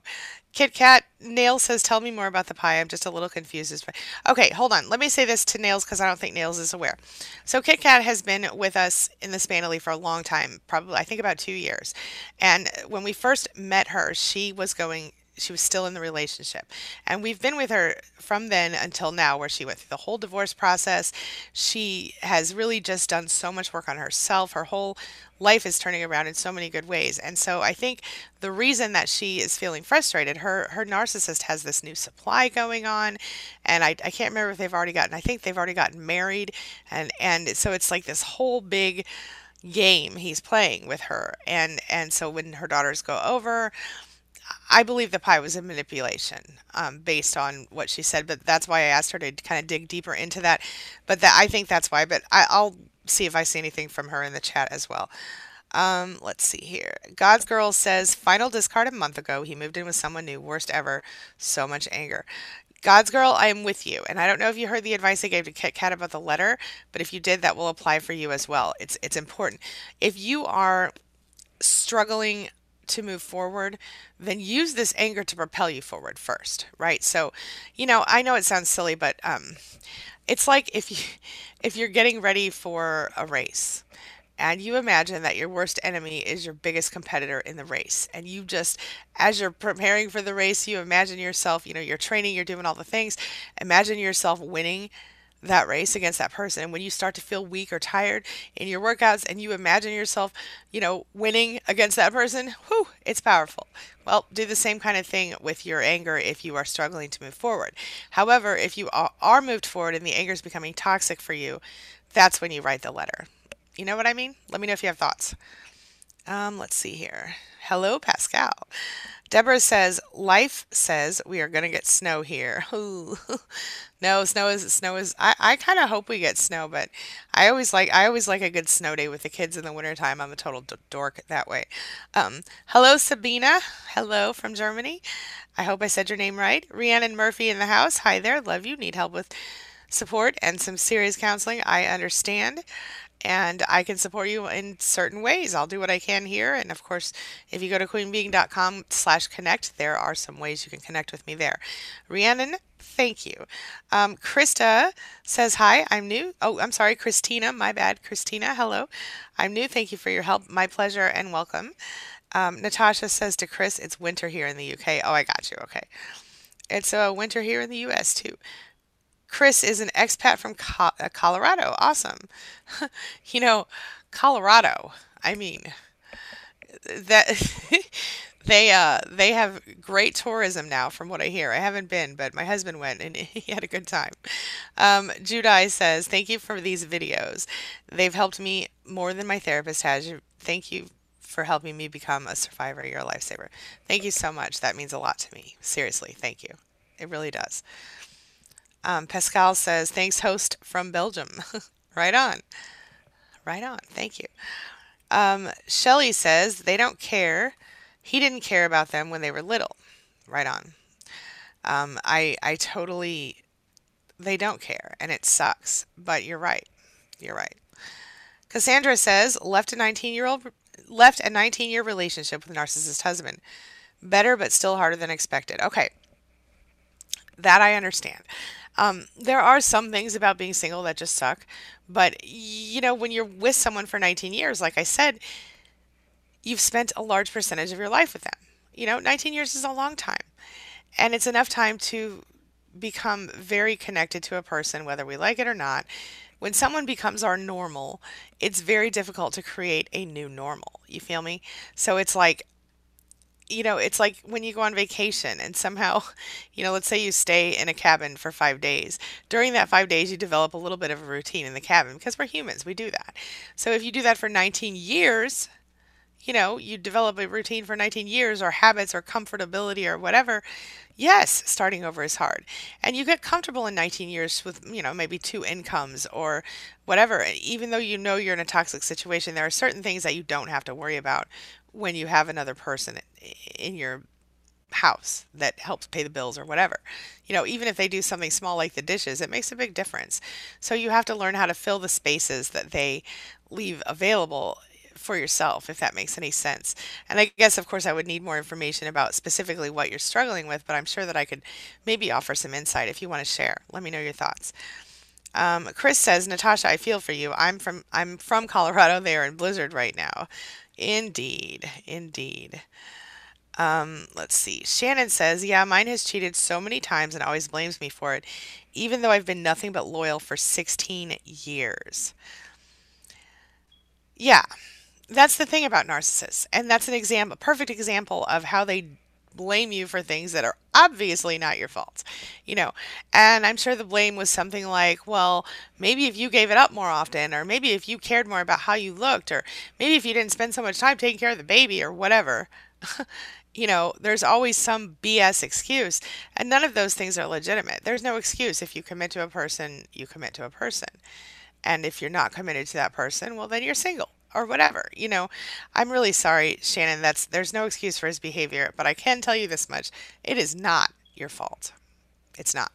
Kit Kat, Nails says, tell me more about the pie. I'm just a little confused. Okay, hold on. Let me say this to Nails because I don't think Nails is aware. So Kit Kat has been with us in the SPANily for a long time, probably I think about 2 years. And when we first met her, she was still in the relationship. And we've been with her from then until now, where she went through the whole divorce process. She has really just done so much work on herself. Her whole life is turning around in so many good ways. And so I think the reason that she is feeling frustrated, her narcissist has this new supply going on. And I can't remember if I think they've already gotten married. And so it's like this whole big game he's playing with her. And so when her daughters go over, I believe the pie was a manipulation, based on what she said, but that's why I asked her to kind of dig deeper into that. I think that's why. But I'll see if I see anything from her in the chat as well. Let's see here. God's Girl says, final discard a month ago. He moved in with someone new. Worst ever. So much anger. God's Girl, I am with you. And I don't know if you heard the advice I gave to Kit Kat about the letter, but if you did, that will apply for you as well. It's important. If you are struggling to move forward, then use this anger to propel you forward first, right? So, I know it sounds silly, but it's like if you're getting ready for a race and you imagine that your worst enemy is your biggest competitor in the race, and you just, as you're preparing for the race, you imagine yourself, you're training, you're doing all the things, imagine yourself winning that race against that person. And when you start to feel weak or tired in your workouts and you imagine yourself, winning against that person, whew, it's powerful. Well, do the same kind of thing with your anger if you are struggling to move forward. However, if you are moved forward and the anger is becoming toxic for you, that's when you write the letter. You know what I mean? Let me know if you have thoughts. Let's see here. Hello, Pascal. Deborah says, life says we are going to get snow here. Ooh. No, snow is, I kind of hope we get snow, but I always like a good snow day with the kids in the wintertime. I'm a total dork that way. Hello, Sabina. Hello from Germany. I hope I said your name right. Rhiannon Murphy in the house. Hi there. Love you. Need help with support and some serious counseling. I understand. And I can support you in certain ways. I'll do what I can here. And of course, if you go to queenbeing.com/connect, there are some ways you can connect with me there. Rhiannon, thank you. Krista says, hi, I'm new. Oh, I'm sorry, Christina. My bad. Christina, hello. I'm new. Thank you for your help. My pleasure and welcome. Natasha says to Chris, it's winter here in the UK. Oh, I got you. Okay. It's winter here in the US too. Chris is an expat from Colorado. Awesome. You know, Colorado. I mean, that they have great tourism now from what I hear. I haven't been, but my husband went and he had a good time. Judai says, "Thank you for these videos. They've helped me more than my therapist has. Thank you for helping me become a survivor. You're a lifesaver." Thank you so much. That means a lot to me. Seriously, thank you. It really does. Pascal says, "Thanks, host from Belgium." Right on. Right on. Thank you. Shelly says, "They don't care. He didn't care about them when they were little." Right on. I totally, they don't care and it sucks, but you're right. You're right. Cassandra says, left a 19-year relationship with a narcissist husband. Better, but still harder than expected. Okay, that I understand. There are some things about being single that just suck, but when you're with someone for 19 years, like I said, you've spent a large percentage of your life with them. 19 years is a long time, and it's enough time to become very connected to a person, whether we like it or not. When someone becomes our normal, it's very difficult to create a new normal. You feel me? So it's like when you go on vacation and somehow, let's say you stay in a cabin for 5 days. During that 5 days, you develop a little bit of a routine in the cabin because we're humans, we do that. So if you do that for 19 years, you develop a routine for 19 years or habits or comfortability or whatever. Yes, starting over is hard. And you get comfortable in 19 years with, maybe two incomes or whatever. Even though you're in a toxic situation, there are certain things that you don't have to worry about when you have another person in your house that helps pay the bills or whatever. Even if they do something small like the dishes, it makes a big difference. So you have to learn how to fill the spaces that they leave available for yourself, if that makes any sense. And I guess, of course, I would need more information about specifically what you're struggling with, but I'm sure that I could maybe offer some insight if you want to share. Let me know your thoughts. Chris says, "Natasha, I feel for you. I'm from Colorado. They are in blizzard right now." Indeed, indeed. Let's see. Shannon says, "Yeah, mine has cheated so many times and always blames me for it, even though I've been nothing but loyal for 16 years." Yeah, that's the thing about narcissists. And that's a perfect example of how they blame you for things that are obviously not your fault. You know, and I'm sure the blame was something like, well, maybe if you gave it up more often, or maybe if you cared more about how you looked, or maybe if you didn't spend so much time taking care of the baby or whatever. There's always some BS excuse, and none of those things are legitimate. There's no excuse. If you commit to a person, you commit to a person. And if you're not committed to that person, well, then you're single or whatever. I'm really sorry, Shannon. There's no excuse for his behavior, but I can tell you this much. It is not your fault. It's not.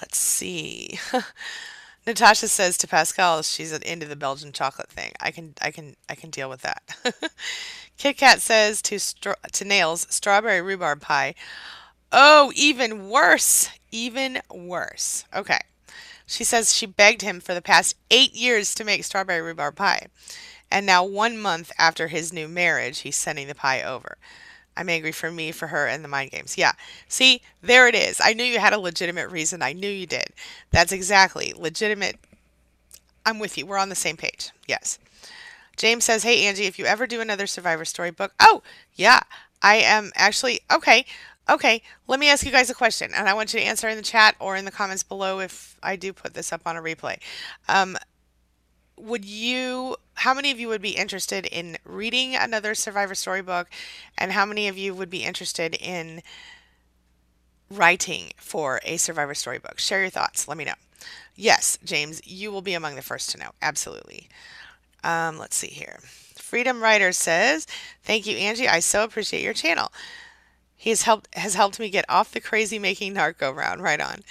Let's see. Natasha says to Pascal, she's into the Belgian chocolate thing. I can deal with that. Kit Kat says to Nails, strawberry rhubarb pie. Oh, even worse. Even worse. Okay. She says she begged him for the past 8 years to make strawberry rhubarb pie. And now, 1 month after his new marriage, he's sending the pie over. I'm angry for me, for her, and the mind games. Yeah. See, there it is. I knew you had a legitimate reason. I knew you did. That's exactly legitimate. I'm with you. We're on the same page. Yes. James says, "Hey, Angie, if you ever do another Survivor Story book." Oh, yeah. I am actually. Okay. Okay. Let me ask you guys a question, and I want you to answer in the chat or in the comments below if I do put this up on a replay. Um, how many of you would be interested in reading another Survivor Story book, and how many of you would be interested in writing for a Survivor Story book? Share your thoughts. Let me know. Yes, James, you will be among the first to know. Absolutely. Let's see here. Freedom Writer says, "Thank you, Angie. I so appreciate your channel. He has helped me get off the crazy making narco round." Right on.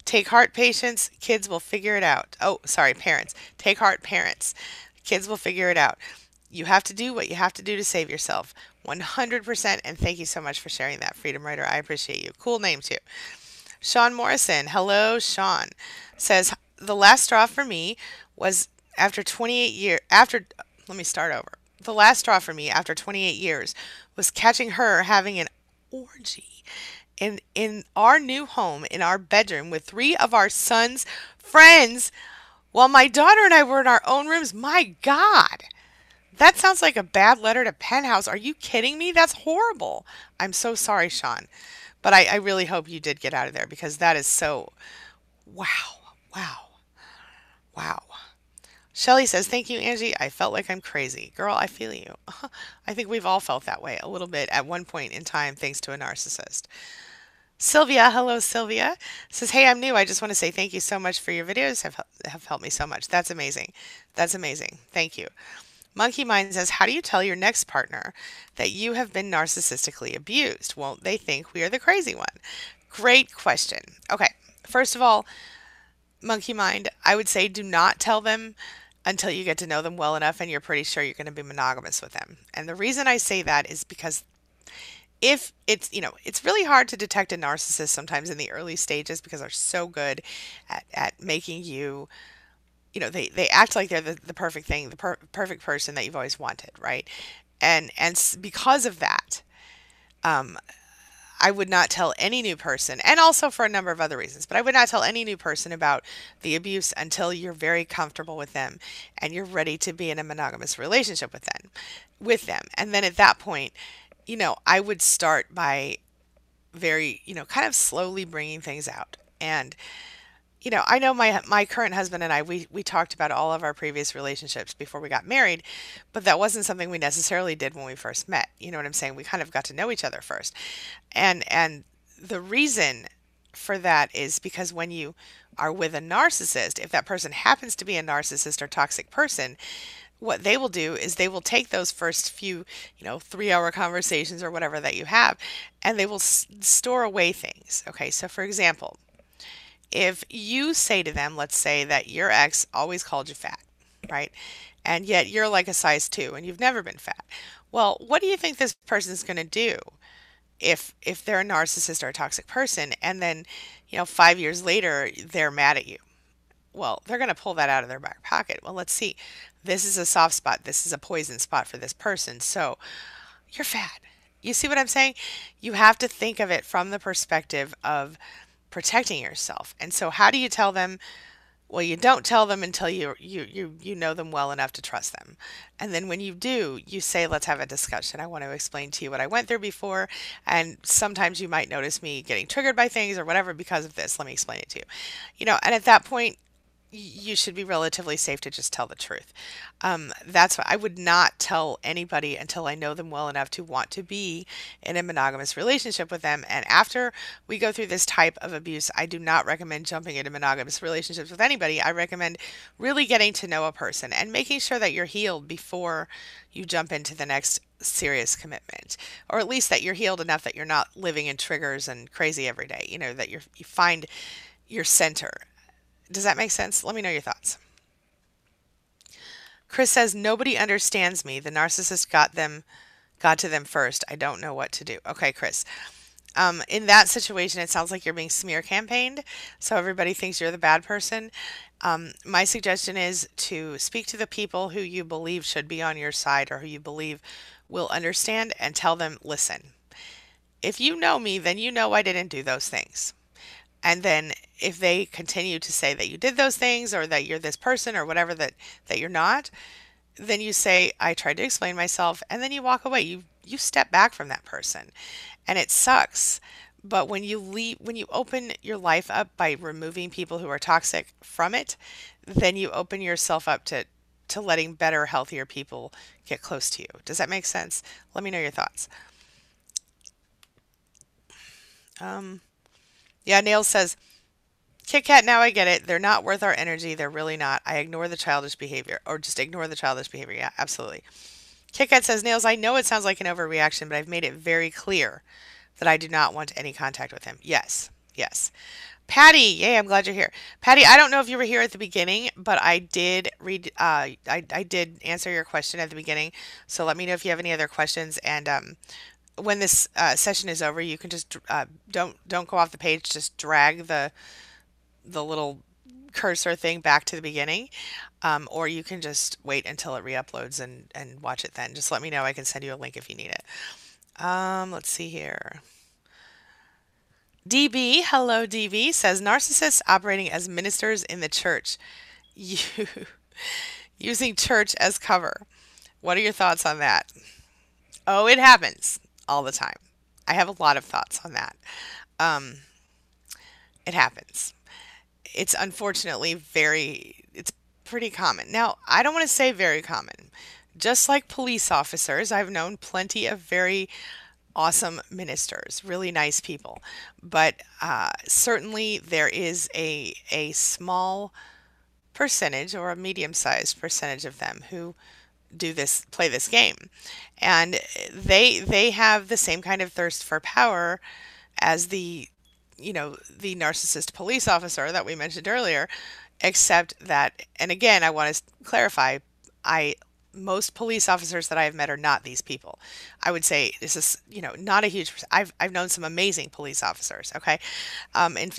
Take heart, patients. Kids will figure it out. Oh, sorry, parents. Take heart, parents. Kids will figure it out. You have to do what you have to do to save yourself. 100%. And thank you so much for sharing that, Freedom Writer. I appreciate you. Cool name, too. Sean Morrison. Hello, Sean. Says, "The last straw for me was after 28 years. Let me start over. The last straw for me after 28 years was catching her having an orgy in our new home in our bedroom with three of our son's friends while my daughter and I were in our own rooms. My God. That sounds like a bad letter to Penthouse. Are you kidding me? That's horrible. I'm so sorry, Sean. But I really hope you did get out of there because that is so. Wow. Wow. Wow. Shelly says, thank you, Angie. I felt like I'm crazy. Girl, I feel you. I think we've all felt that way a little bit at one point in time, thanks to a narcissist. Sylvia, hello, Sylvia, says, hey, I'm new. I just want to say thank you so much for your videos. Have helped me so much. That's amazing. That's amazing. Thank you. Monkey Mind says, how do you tell your next partner that you have been narcissistically abused? Won't they think we are the crazy one? Great question. Okay. First of all, Monkey Mind, I would say do not tell them until you get to know them well enough and you're pretty sure you're going to be monogamous with them. And the reason I say that is because if it's, it's really hard to detect a narcissist sometimes in the early stages because they're so good at making you, they act like they're the perfect thing, the perfect person that you've always wanted, right? And because of that, um, I would not tell any new person, and also for a number of other reasons, but I would not tell any new person about the abuse until you're very comfortable with them and you're ready to be in a monogamous relationship with them. And then at that point, I would start by very, kind of slowly bringing things out. And I know my current husband and I, we talked about all of our previous relationships before we got married, but that wasn't something we necessarily did when we first met. You know what I'm saying? We kind of got to know each other first. And the reason for that is because when you are with a narcissist, if that person happens to be a narcissist or toxic person, what they will do is they will take those first few, 3 hour conversations or whatever that you have, and they will store away things. Okay, so for example, if you say to them, let's say that your ex always called you fat, right? And yet you're like a size 2 and you've never been fat. Well, what do you think this person's going to do if they're a narcissist or a toxic person and then, 5 years later they're mad at you? Well, they're going to pull that out of their back pocket. Well, let's see. This is a soft spot. This is a poison spot for this person. So you're fat. You see what I'm saying? You have to think of it from the perspective of protecting yourself. And so how do you tell them? Well, you don't tell them until you know them well enough to trust them. And then when you do, you say, let's have a discussion. I want to explain to you what I went through before. And sometimes you might notice me getting triggered by things or whatever because of this. Let me explain it to you. And at that point, you should be relatively safe to just tell the truth. That's why I would not tell anybody until I know them well enough to want to be in a monogamous relationship with them. And after we go through this type of abuse, I do not recommend jumping into monogamous relationships with anybody. I recommend really getting to know a person and making sure that you're healed before you jump into the next serious commitment, or at least that you're healed enough that you're not living in triggers and crazy every day. That you find your center. Does that make sense? Let me know your thoughts. Chris says, nobody understands me. The narcissist got to them first. I don't know what to do. Okay, Chris. In that situation, it sounds like you're being smear campaigned, so everybody thinks you're the bad person. My suggestion is to speak to the people who you believe should be on your side or who you believe will understand and tell them, listen, if you know me, then you know I didn't do those things. And then if they continue to say that you did those things or that you're this person or whatever that you're not, then you say, I tried to explain myself, and then you walk away. You step back from that person. And it sucks. But when you open your life up by removing people who are toxic from it, then you open yourself up to letting better, healthier people get close to you. Does that make sense? Let me know your thoughts. Yeah, Nails says, Kit Kat, now I get it. They're not worth our energy. They're really not. I ignore the childish behavior, or just ignore the childish behavior. Yeah, absolutely. Kit Kat says, Nails, I know it sounds like an overreaction, but I've made it very clear that I do not want any contact with him. Yes, yes. Patty, yay, I'm glad you're here. Patty, I don't know if you were here at the beginning, but I did read, I did answer your question at the beginning. So let me know if you have any other questions. And when this session is over, you can just don't go off the page. Just drag the little cursor thing back to the beginning, or you can just wait until it re-uploads and watch it then. Just let me know. I can send you a link if you need it. Let's see here. DB, hello DB, says narcissists operating as ministers in the church, you, using church as cover. What are your thoughts on that? Oh, it happens all the time. I have a lot of thoughts on that. Um, it happens. It's unfortunately it's pretty common. Now, I don't want to say very common. Just like police officers, I've known plenty of very awesome ministers, really nice people. But certainly there is a small percentage or a medium sized percentage of them who play this game. And they have the same kind of thirst for power as the narcissist police officer that we mentioned earlier, except that, and again, I want to clarify, I most police officers that I have met are not these people. I would say this is, not a huge. I've known some amazing police officers. Okay,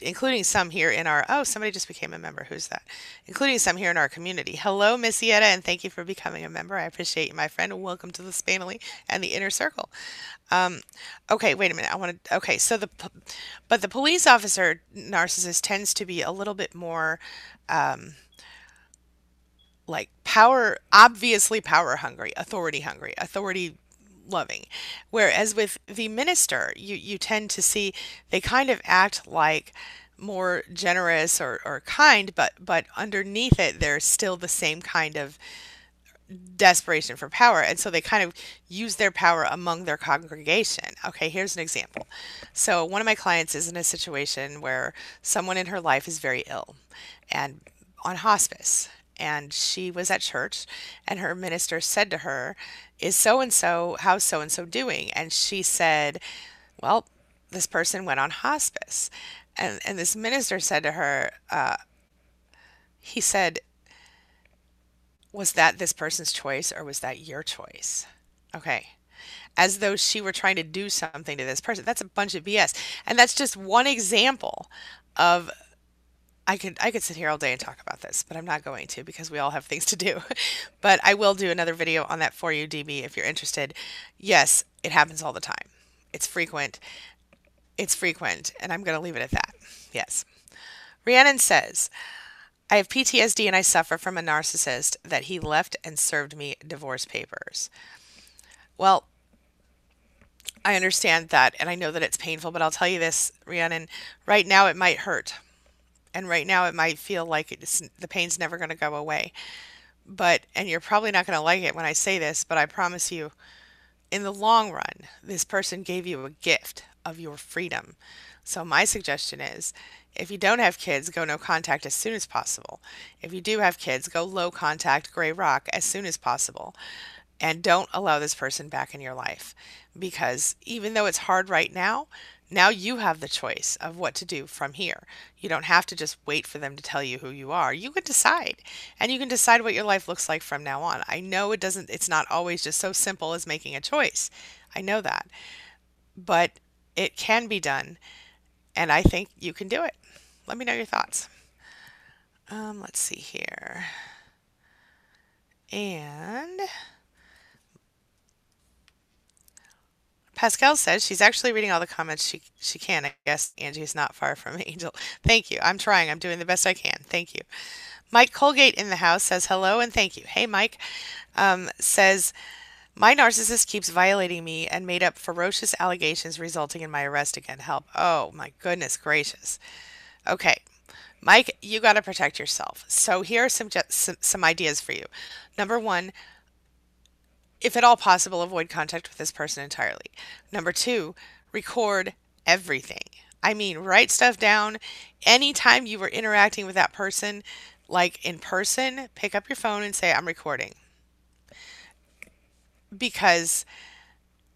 including some here in our. Oh, somebody just became a member. Who's that? Including some here in our community. Hello, Missietta, and thank you for becoming a member. I appreciate you, my friend. Welcome to the SPANily and the inner circle. Um, okay, wait a minute. I want to. Okay, but the police officer narcissist tends to be a little bit more like obviously power hungry, authority loving. Whereas with the minister, you tend to see they kind of act like more generous or kind, but underneath it, there's still the same kind of desperation for power. And so they kind of use their power among their congregation. Okay, here's an example. So one of my clients is in a situation where someone in her life is very ill and on hospice. And she was at church, and her minister said to her, "Is so and so, how's so and so doing?" And she said, "Well, this person went on hospice." And this minister said to her, he said, "Was that this person's choice or was that your choice?" Okay. As though she were trying to do something to this person. That's a bunch of BS. And that's just one example of I could sit here all day and talk about this, but I'm not going to because we all have things to do. But I will do another video on that for you, DB, if you're interested. Yes, it happens all the time. It's frequent. It's frequent, and I'm going to leave it at that. Yes. Rhiannon says, I have PTSD and I suffer from a narcissist that he left and served me divorce papers. Well, I understand that, and I know that it's painful, but I'll tell you this, Rhiannon, right now it might hurt. And right now it might feel like the pain's never going to go away. And you're probably not going to like it when I say this, but I promise you, in the long run, this person gave you a gift of your freedom. So my suggestion is, if you don't have kids, go no contact as soon as possible. If you do have kids, go low contact, gray rock as soon as possible. And don't allow this person back in your life. Because even though it's hard right now you have the choice of what to do from here. You don't have to just wait for them to tell you who you are. You can decide. And you can decide what your life looks like from now on. I know it's not always just so simple as making a choice. I know that. But it can be done. And I think you can do it. Let me know your thoughts. Let's see here. And Pascal says she's actually reading all the comments she can. I guess Angie's not far from Angel. Thank you. I'm trying. I'm doing the best I can. Thank you. Mike Colgate in the house says hello and thank you. Hey, Mike. Says, my narcissist keeps violating me and made up ferocious allegations resulting in my arrest again. Help. Oh, my goodness gracious. Okay. Mike, you got to protect yourself. So here are some ideas for you. Number one, if at all possible, avoid contact with this person entirely. Number two, record everything. I mean, write stuff down. Anytime you were interacting with that person, like in person, pick up your phone and say, I'm recording. Because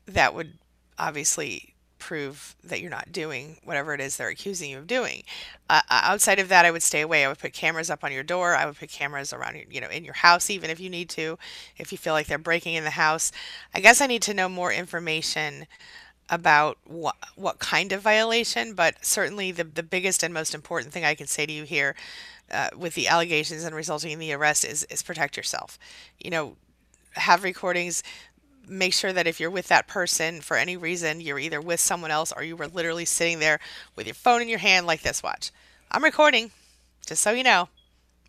that would obviously prove that you're not doing whatever it is they're accusing you of doing. Outside of that, I would stay away. I would put cameras up on your door. I would put cameras around in your house, even if you need to, if you feel like they're breaking in the house. I guess I need to know more information about what kind of violation, but certainly the biggest and most important thing I can say to you here with the allegations and resulting in the arrest is protect yourself. Have recordings, Make sure that if you're with that person for any reason, you're either with someone else or you were literally sitting there with your phone in your hand like this. Watch. I'm recording, just so you know.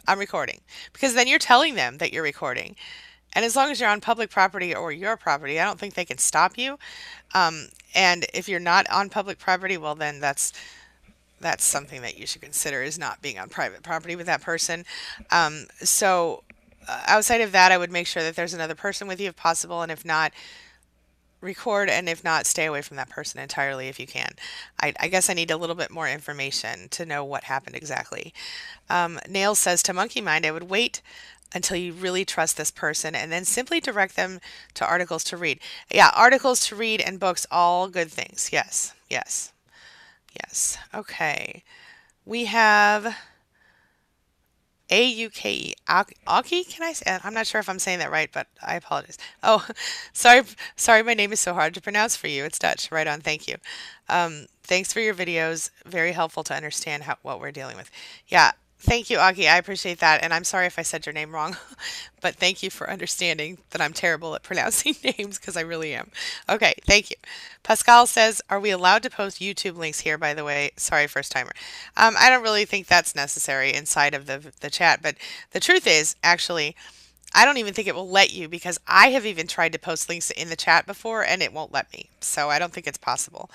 I'm recording. Because then you're telling them that you're recording. And as long as you're on public property or your property, I don't think they can stop you. And if you're not on public property, well, then that's something that you should consider, is not being on private property with that person. Outside of that, I would make sure that there's another person with you if possible, and if not, record, and if not, stay away from that person entirely if you can. I guess I need a little bit more information to know what happened exactly. Nails says, to monkey mind, I would wait until you really trust this person and then simply direct them to articles to read. Yeah, articles to read and books, all good things. Yes, yes, yes. Okay. We have Auke. Auke, can I say? I'm not sure if I'm saying that right, but I apologize. Oh, sorry, my name is so hard to pronounce for you. It's Dutch. Right on, thank you. Thanks for your videos. Very helpful to understand what we're dealing with. Yeah, thank you, Auke. I appreciate that, and I'm sorry if I said your name wrong, but thank you for understanding that I'm terrible at pronouncing names, because I really am. Okay, thank you. Pascal says, are we allowed to post YouTube links here, by the way? Sorry, first timer. I don't really think that's necessary inside of the chat, but the truth is, actually, I don't even think it will let you, because I have even tried to post links in the chat before and it won't let me. So I don't think it's possible.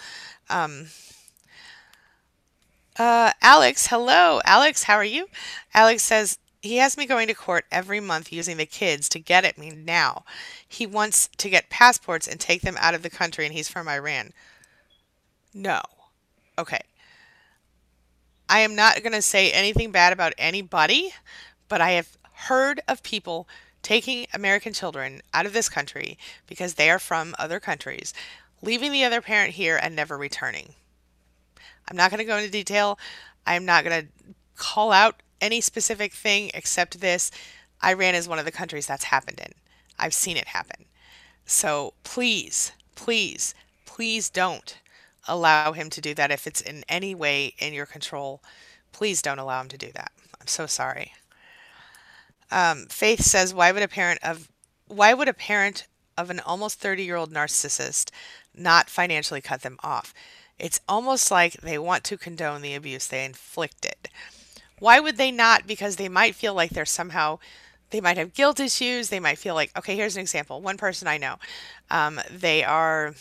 Alex, hello. Alex, how are you? Alex says, he has me going to court every month using the kids to get at me now. He wants to get passports and take them out of the country, and he's from Iran. No. Okay. I am not going to say anything bad about anybody, but I have heard of people taking American children out of this country because they are from other countries, leaving the other parent here and never returning. I'm not going to go into detail. I'm not going to call out any specific thing except this. Iran is one of the countries that's happened in. I've seen it happen. So please, please, please don't allow him to do that. If it's in any way in your control, please don't allow him to do that. I'm so sorry. Faith says, why would a parent of an almost 30-year-old narcissist not financially cut them off? It's almost like they want to condone the abuse they inflicted. Why would they not? Because they might feel like they might have guilt issues. They might feel like, okay, here's an example. One person I know, they are,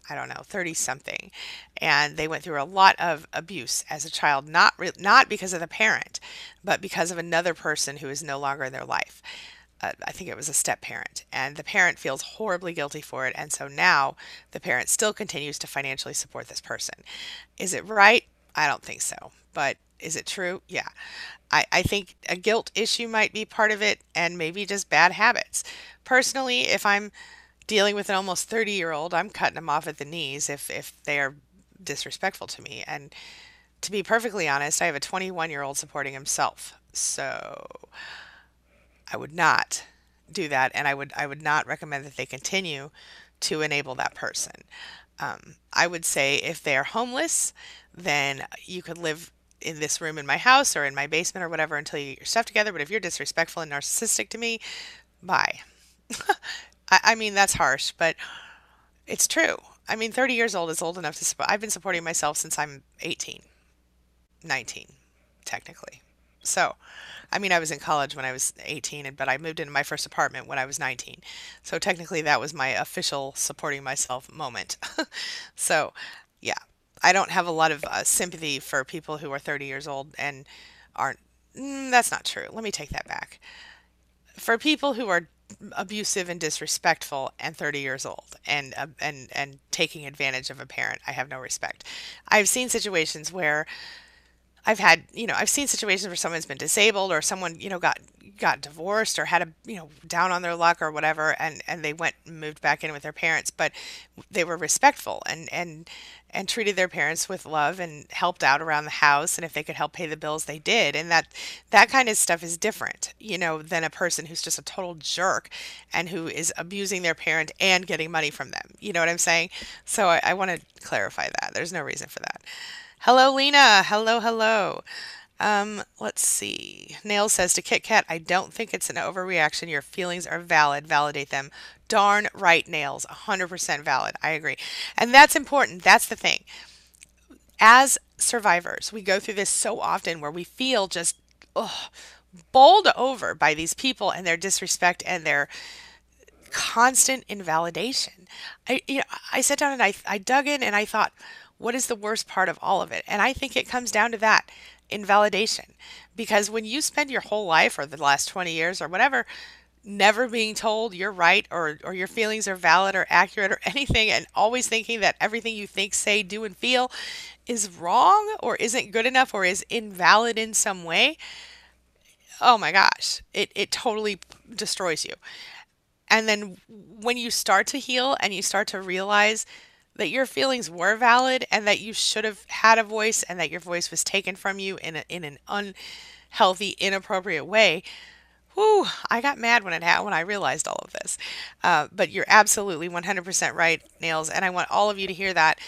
I don't know, 30 something, and they went through a lot of abuse as a child, not because of the parent, but because of another person who is no longer in their life. I think it was a step parent, and the parent feels horribly guilty for it, and so now the parent still continues to financially support this person. Is it right? I don't think so, but is it true? Yeah. I think a guilt issue might be part of it, and maybe just bad habits. Personally, if I'm dealing with an almost 30-year-old, I'm cutting them off at the knees if they are disrespectful to me. And to be perfectly honest, I have a 21-year-old supporting himself. So I would not do that, and I would not recommend that they continue to enable that person. I would say if they are homeless, then you could live in this room in my house or in my basement or whatever until you get your stuff together. But if you're disrespectful and narcissistic to me, bye. I mean, that's harsh, but it's true. I mean, 30 years old is old enough to support. I've been supporting myself since I'm 18, 19, technically. So, I mean, I was in college when I was 18, but I moved into my first apartment when I was 19. So technically that was my official supporting myself moment. So, yeah, I don't have a lot of sympathy for people who are 30 years old and aren't. That's not true. Let me take that back. For people who are abusive and disrespectful and 30 years old and taking advantage of a parent, I have no respect. I've seen situations where I've seen situations where someone's been disabled or someone, got divorced or had down on their luck or whatever, and they went and moved back in with their parents, but they were respectful and treated their parents with love and helped out around the house. And if they could help pay the bills, they did. And that kind of stuff is different, than a person who's just a total jerk and who is abusing their parent and getting money from them. You know what I'm saying? So I want to clarify that. There's no reason for that. Hello, Lena. Hello, hello. Let's see. Nail says to Kit Kat, I don't think it's an overreaction. Your feelings are valid. Validate them. Darn right, Nails. 100% valid. I agree. And that's important. That's the thing. As survivors, we go through this so often where we feel just ugh, bowled over by these people and their disrespect and their constant invalidation. I sat down and I dug in and I thought, what is the worst part of all of it? And I think it comes down to that invalidation. Because when you spend your whole life or the last 20 years or whatever, never being told you're right or your feelings are valid or accurate or anything, and always thinking that everything you think, say, do, and feel is wrong or isn't good enough or is invalid in some way, oh my gosh, it totally destroys you. And then when you start to heal and you start to realize that your feelings were valid and that you should have had a voice and that your voice was taken from you in an unhealthy, inappropriate way, whew, I got mad when I realized all of this. But you're absolutely 100% right, Nails, and I want all of you to hear that.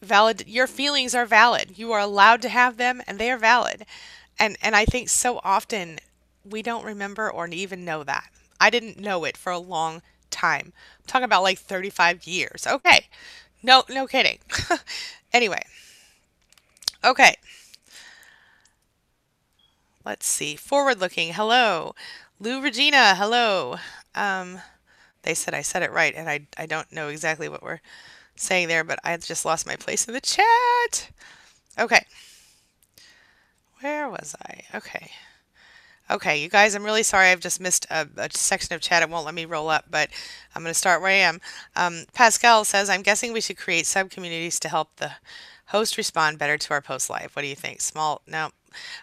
Valid, your feelings are valid. You are allowed to have them, and they are valid. And I think so often we don't remember or even know that. I didn't know it for a long time. I'm talking about like 35 years. Okay. No, no kidding. Anyway, okay. Let's see. Forward looking. Hello. Lou Regina. Hello. Um, they said I said it right, and I don't know exactly what we're saying there, but I just lost my place in the chat. Okay. Where was I? Okay. Okay, you guys, I'm really sorry. I've just missed a section of chat. It won't let me roll up, but I'm going to start where I am. Pascal says, I'm guessing we should create sub-communities to help the host respond better to our post live. What do you think? Small? No.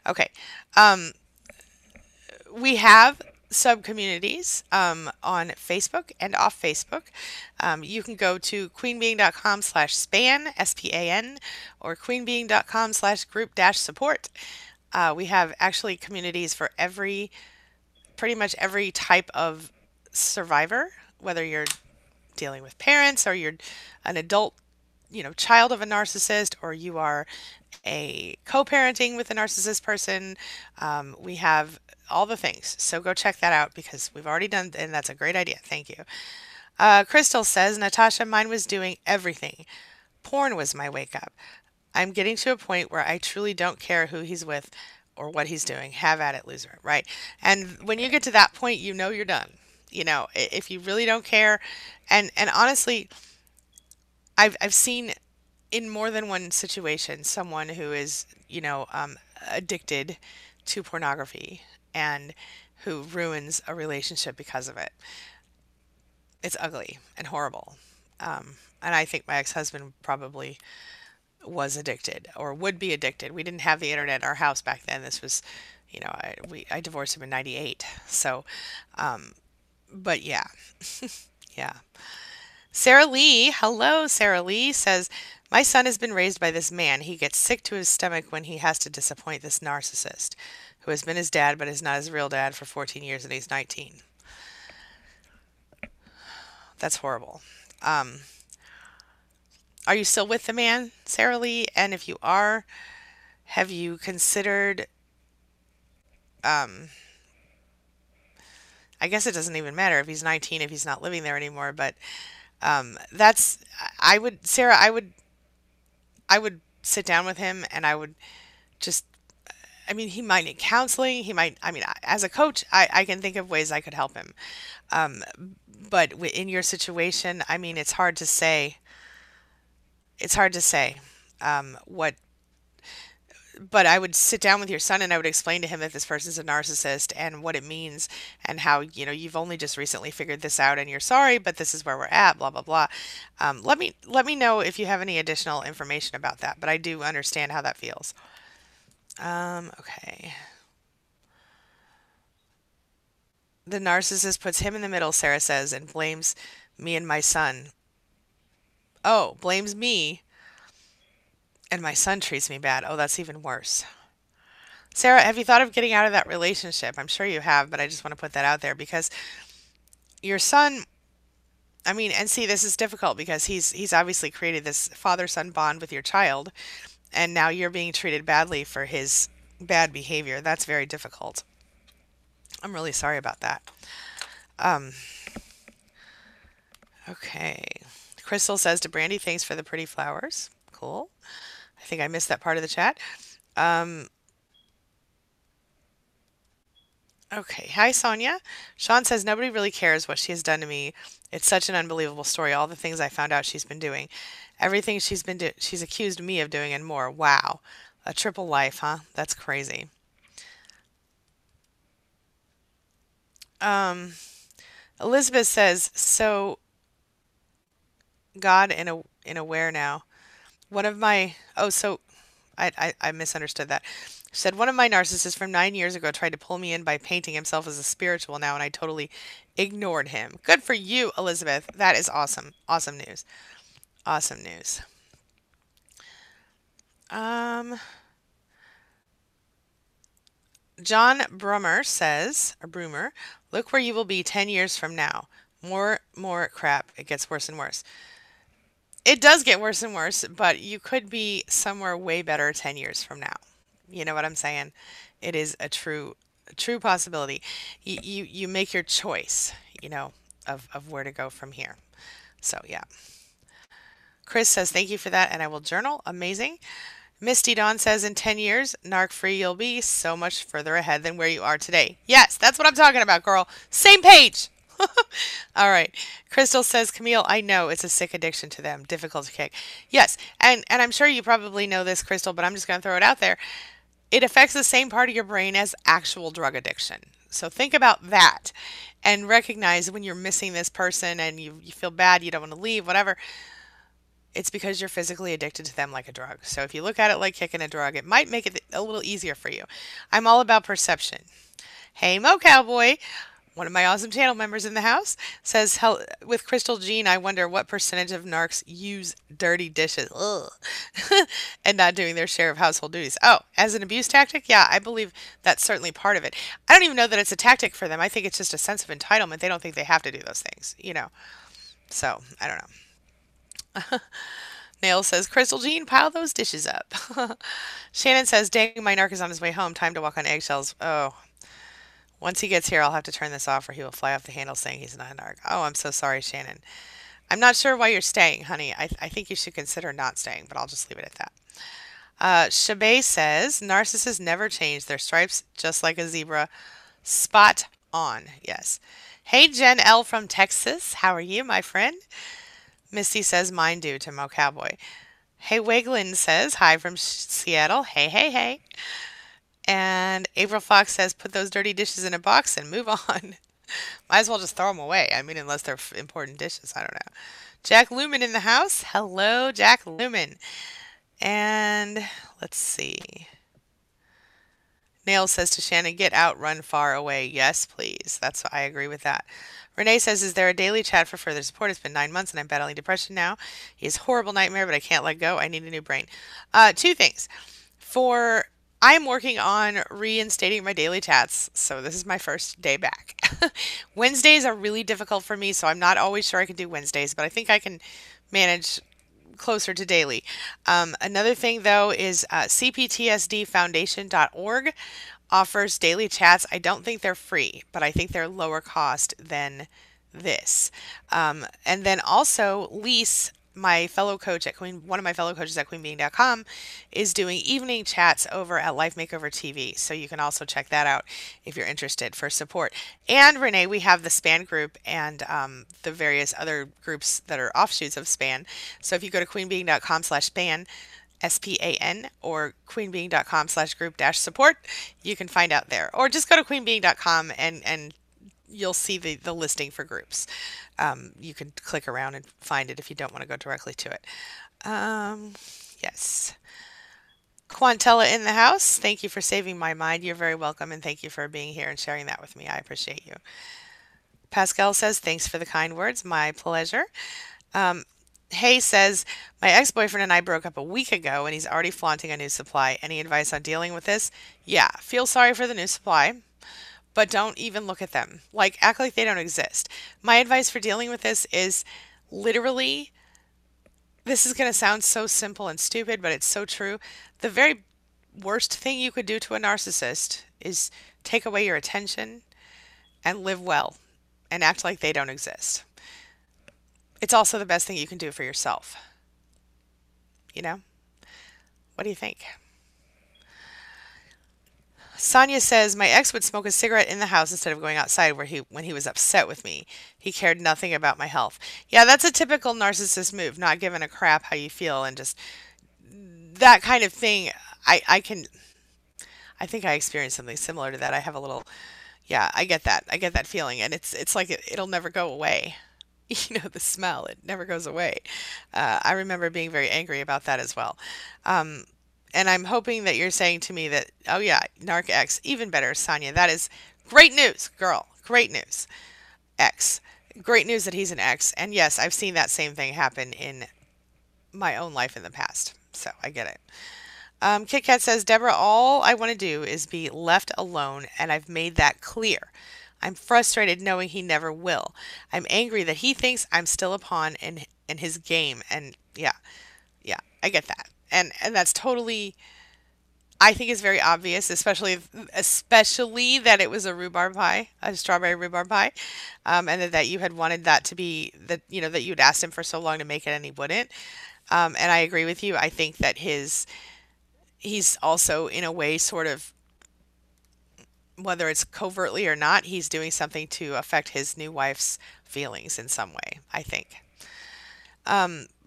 Okay. Um, we have sub-communities on Facebook and off Facebook. You can go to queenbeing.com/span, S-P-A-N, or queenbeing.com/group-support. We have actually communities for pretty much every type of survivor, whether you're dealing with parents or you're an adult, child of a narcissist, or you are a co-parenting with a narcissist person. We have all the things. So go check that out because we've already done, and that's a great idea. Thank you. Crystal says, Natasha, mine was doing everything. Porn was my wake up. I'm getting to a point where I truly don't care who he's with or what he's doing. Have at it, loser, right? And when you get to that point, you're done. If you really don't care, and honestly, I've seen in more than one situation someone who is, addicted to pornography and who ruins a relationship because of it. It's ugly and horrible. And I think my ex-husband probably was addicted or would be addicted. We didn't have the internet in our house back then. This was, I divorced him in '98. So, but yeah, yeah. Sarah Lee, hello, Sarah Lee says, my son has been raised by this man. He gets sick to his stomach when he has to disappoint this narcissist who has been his dad but is not his real dad for 14 years and he's 19. That's horrible. Are you still with the man, Sarah Lee? And if you are, have you considered, um, I guess it doesn't even matter if he's 19, if he's not living there anymore, but that's, Sarah, I would sit down with him and I would just, I mean, he might need counseling. He might, I mean, as a coach, I can think of ways I could help him. Um, but in your situation, I mean, it's hard to say. It's hard to say what, but I would sit down with your son and I would explain to him that this person's a narcissist and what it means and how, you've only just recently figured this out and you're sorry, but this is where we're at, blah, blah, blah. Let me know if you have any additional information about that, but I do understand how that feels. Okay. The narcissist puts him in the middle, Sarah says, and blames me and my son. Oh, blames me and my son treats me bad. Oh, that's even worse. Sarah, have you thought of getting out of that relationship? I'm sure you have, but I just want to put that out there because your son, I mean, and see, this is difficult because he's obviously created this father-son bond with your child, and now you're being treated badly for his bad behavior. That's very difficult. I'm really sorry about that. Um, Okay. Crystal says to Brandy, thanks for the pretty flowers. Cool. I think I missed that part of the chat. Um, okay. Hi, Sonia. Sean says nobody really cares what she has done to me. It's such an unbelievable story. All the things I found out she's been doing, everything she's accused me of doing, and more. Wow. A triple life, huh? That's crazy. Um, Elizabeth says, so God in aware now. One of my oh, so I misunderstood that. She said one of my narcissists from 9 years ago tried to pull me in by painting himself as a spiritual now, and I totally ignored him. Good for you, Elizabeth. That is awesome. Awesome news. Awesome news. Um, John Brummer says, or Brumer, look where you will be 10 years from now. More crap. It gets worse and worse. It does get worse and worse, but you could be somewhere way better 10 years from now. You know what I'm saying? It is a true possibility. You make your choice, you know, of where to go from here. So, yeah. Chris says, thank you for that, and I will journal. Amazing. Misty Dawn says, in 10 years, narc free, you'll be so much further ahead than where you are today. Yes, that's what I'm talking about, girl. Same page. All right. Crystal says, Camille, I know it's a sick addiction to them. Difficult to kick. Yes. And I'm sure you probably know this, Crystal, but I'm just going to throw it out there. It affects the same part of your brain as actual drug addiction. So think about that and recognize when you're missing this person and you feel bad, you don't want to leave, whatever. It's because you're physically addicted to them like a drug. So if you look at it like kicking a drug, it might make it a little easier for you. I'm all about perception. Hey, Mo Cowboy, one of my awesome channel members in the house, says, with Crystal Jean, I wonder what percentage of narcs use dirty dishes ugh, and not doing their share of household duties. Oh, as an abuse tactic? Yeah, I believe that's certainly part of it. I don't even know that it's a tactic for them. I think it's just a sense of entitlement. They don't think they have to do those things, you know. So, I don't know. Nail says, Crystal Jean, pile those dishes up. Shannon says, dang, my narc is on his way home. Time to walk on eggshells. Oh, once he gets here, I'll have to turn this off or he will fly off the handle saying he's not a narc. Oh, I'm so sorry, Shannon. I'm not sure why you're staying, honey. I think you should consider not staying, but I'll just leave it at that. Shabay says, narcissists never change their stripes just like a zebra. Spot on. Yes. Hey, Jen L. from Texas. How are you, my friend? Misty says, mine do to Mo Cowboy. Hey, Wiglin says, hi from Seattle. Hey, hey, hey. And April Fox says, put those dirty dishes in a box and move on. Might as well just throw them away. I mean, unless they're important dishes. I don't know. Jack Lumen in the house. Hello, Jack Lumen. And let's see. Nail says to Shannon, get out, run far away. Yes, please. I agree with that. Renee says, is there a daily chat for further support? It's been 9 months and I'm battling depression now. He is a horrible nightmare, but I can't let go. I need a new brain. Two things. I'm working on reinstating my daily chats, so this is my first day back. Wednesdays are really difficult for me, so I'm not always sure I can do Wednesdays, but I think I can manage closer to daily. Another thing, though, is cptsdfoundation.org offers daily chats. I don't think they're free, but I think they're lower cost than this. And then also, Lise, my fellow coach at one of my fellow coaches at queenbeing.com is doing evening chats over at Life Makeover TV. So you can also check that out if you're interested for support. And Renee, we have the SPAN group and the various other groups that are offshoots of SPAN. So if you go to queenbeing.com/SPAN, SPAN, or queenbeing.com/group-support, you can find out there. Or just go to queenbeing.com and you'll see the listing for groups. You can click around and find it if you don't want to go directly to it. Yes. Quantella in the house. Thank you for saving my mind. You're very welcome, and thank you for being here and sharing that with me. I appreciate you. Pascal says, thanks for the kind words. My pleasure. Hay says, my ex-boyfriend and I broke up a week ago, and he's already flaunting a new supply. Any advice on dealing with this? Yeah, feel sorry for the new supply, but don't even look at them. Like, act like they don't exist. My advice for dealing with this is literally, this is going to sound so simple and stupid, but it's so true. The very worst thing you could do to a narcissist is take away your attention and live well and act like they don't exist. It's also the best thing you can do for yourself. You know? What do you think? Sonia says, my ex would smoke a cigarette in the house instead of going outside where when he was upset with me. He cared nothing about my health. Yeah, that's a typical narcissist move, not giving a crap how you feel and just that kind of thing. I can I think I experienced something similar to that. I have a little yeah, I get that. I get that feeling and it's like it'll never go away. You know, the smell, it never goes away. I remember being very angry about that as well. Um, and I'm hoping that you're saying to me that, oh yeah, Narc X, even better, Sonia. That is great news, girl. Great news. X. Great news that he's an X. And yes, I've seen that same thing happen in my own life in the past. So I get it. Kit Kat says, Deborah, all I want to do is be left alone, and I've made that clear. I'm frustrated knowing he never will. I'm angry that he thinks I'm still a pawn in his game. And yeah, yeah, I get that. And that's totally I think it's very obvious, especially that it was a rhubarb pie, a strawberry rhubarb pie, and that you had wanted that to be that that you'd asked him for so long to make it and he wouldn't. And I agree with you. I think that he's also in a way sort of whether it's covertly or not, he's doing something to affect his new wife's feelings in some way, I think.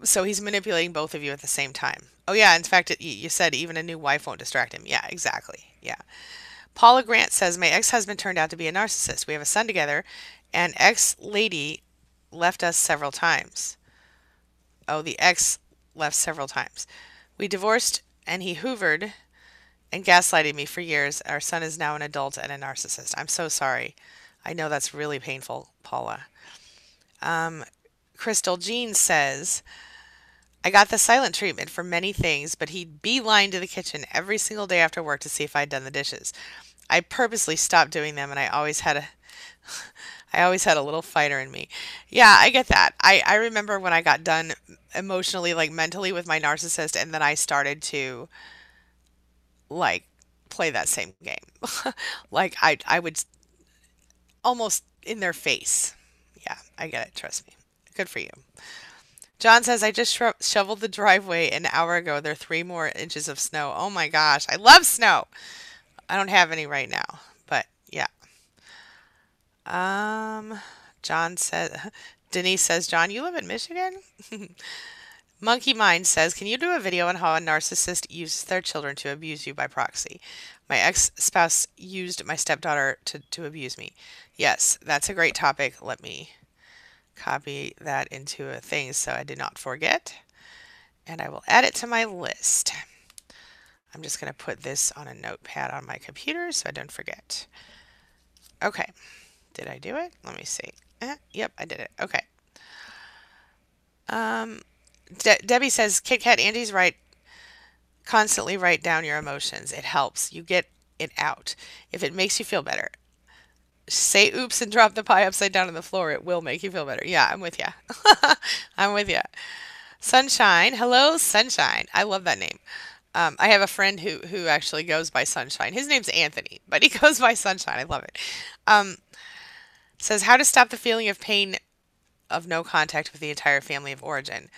So he's manipulating both of you at the same time. Oh yeah, in fact, you said even a new wife won't distract him. Yeah, exactly. Yeah. Paula Grant says, my ex-husband turned out to be a narcissist. We have a son together, and ex-lady left us several times. Oh, the ex left several times. We divorced, and he hoovered and gaslighted me for years. Our son is now an adult and a narcissist. I'm so sorry. I know that's really painful, Paula. Um, Crystal Jean says, I got the silent treatment for many things, but he'd beeline to the kitchen every single day after work to see if I'd done the dishes. I purposely stopped doing them, and I always had a little fighter in me. Yeah, I get that. I remember when I got done emotionally, like mentally with my narcissist, and then I started to like play that same game. Like I would almost in their face. Yeah, I get it. Trust me. Good for you. John says, I just shoveled the driveway an hour ago. There are 3 more inches of snow. Oh my gosh. I love snow. I don't have any right now, but yeah. Um, John says, Denise says, John, you live in Michigan? Monkey Mind says, can you do a video on how a narcissist uses their children to abuse you by proxy? My ex-spouse used my stepdaughter to abuse me. Yes, that's a great topic. Let me copy that into a thing so I do not forget. And I will add it to my list. I'm just going to put this on a notepad on my computer so I don't forget. Okay. Did I do it? Let me see. Yep, I did it. Okay. Debbie says, Kit Kat, Andy's right. Constantly write down your emotions. It helps. You get it out. If it makes you feel better. Say oops and drop the pie upside down on the floor. It will make you feel better. Yeah, I'm with you. I'm with you. Sunshine. Hello, Sunshine. I love that name. I have a friend who actually goes by Sunshine. His name's Anthony, but he goes by Sunshine. I love it. Says how to stop the feeling of pain of no contact with the entire family of origin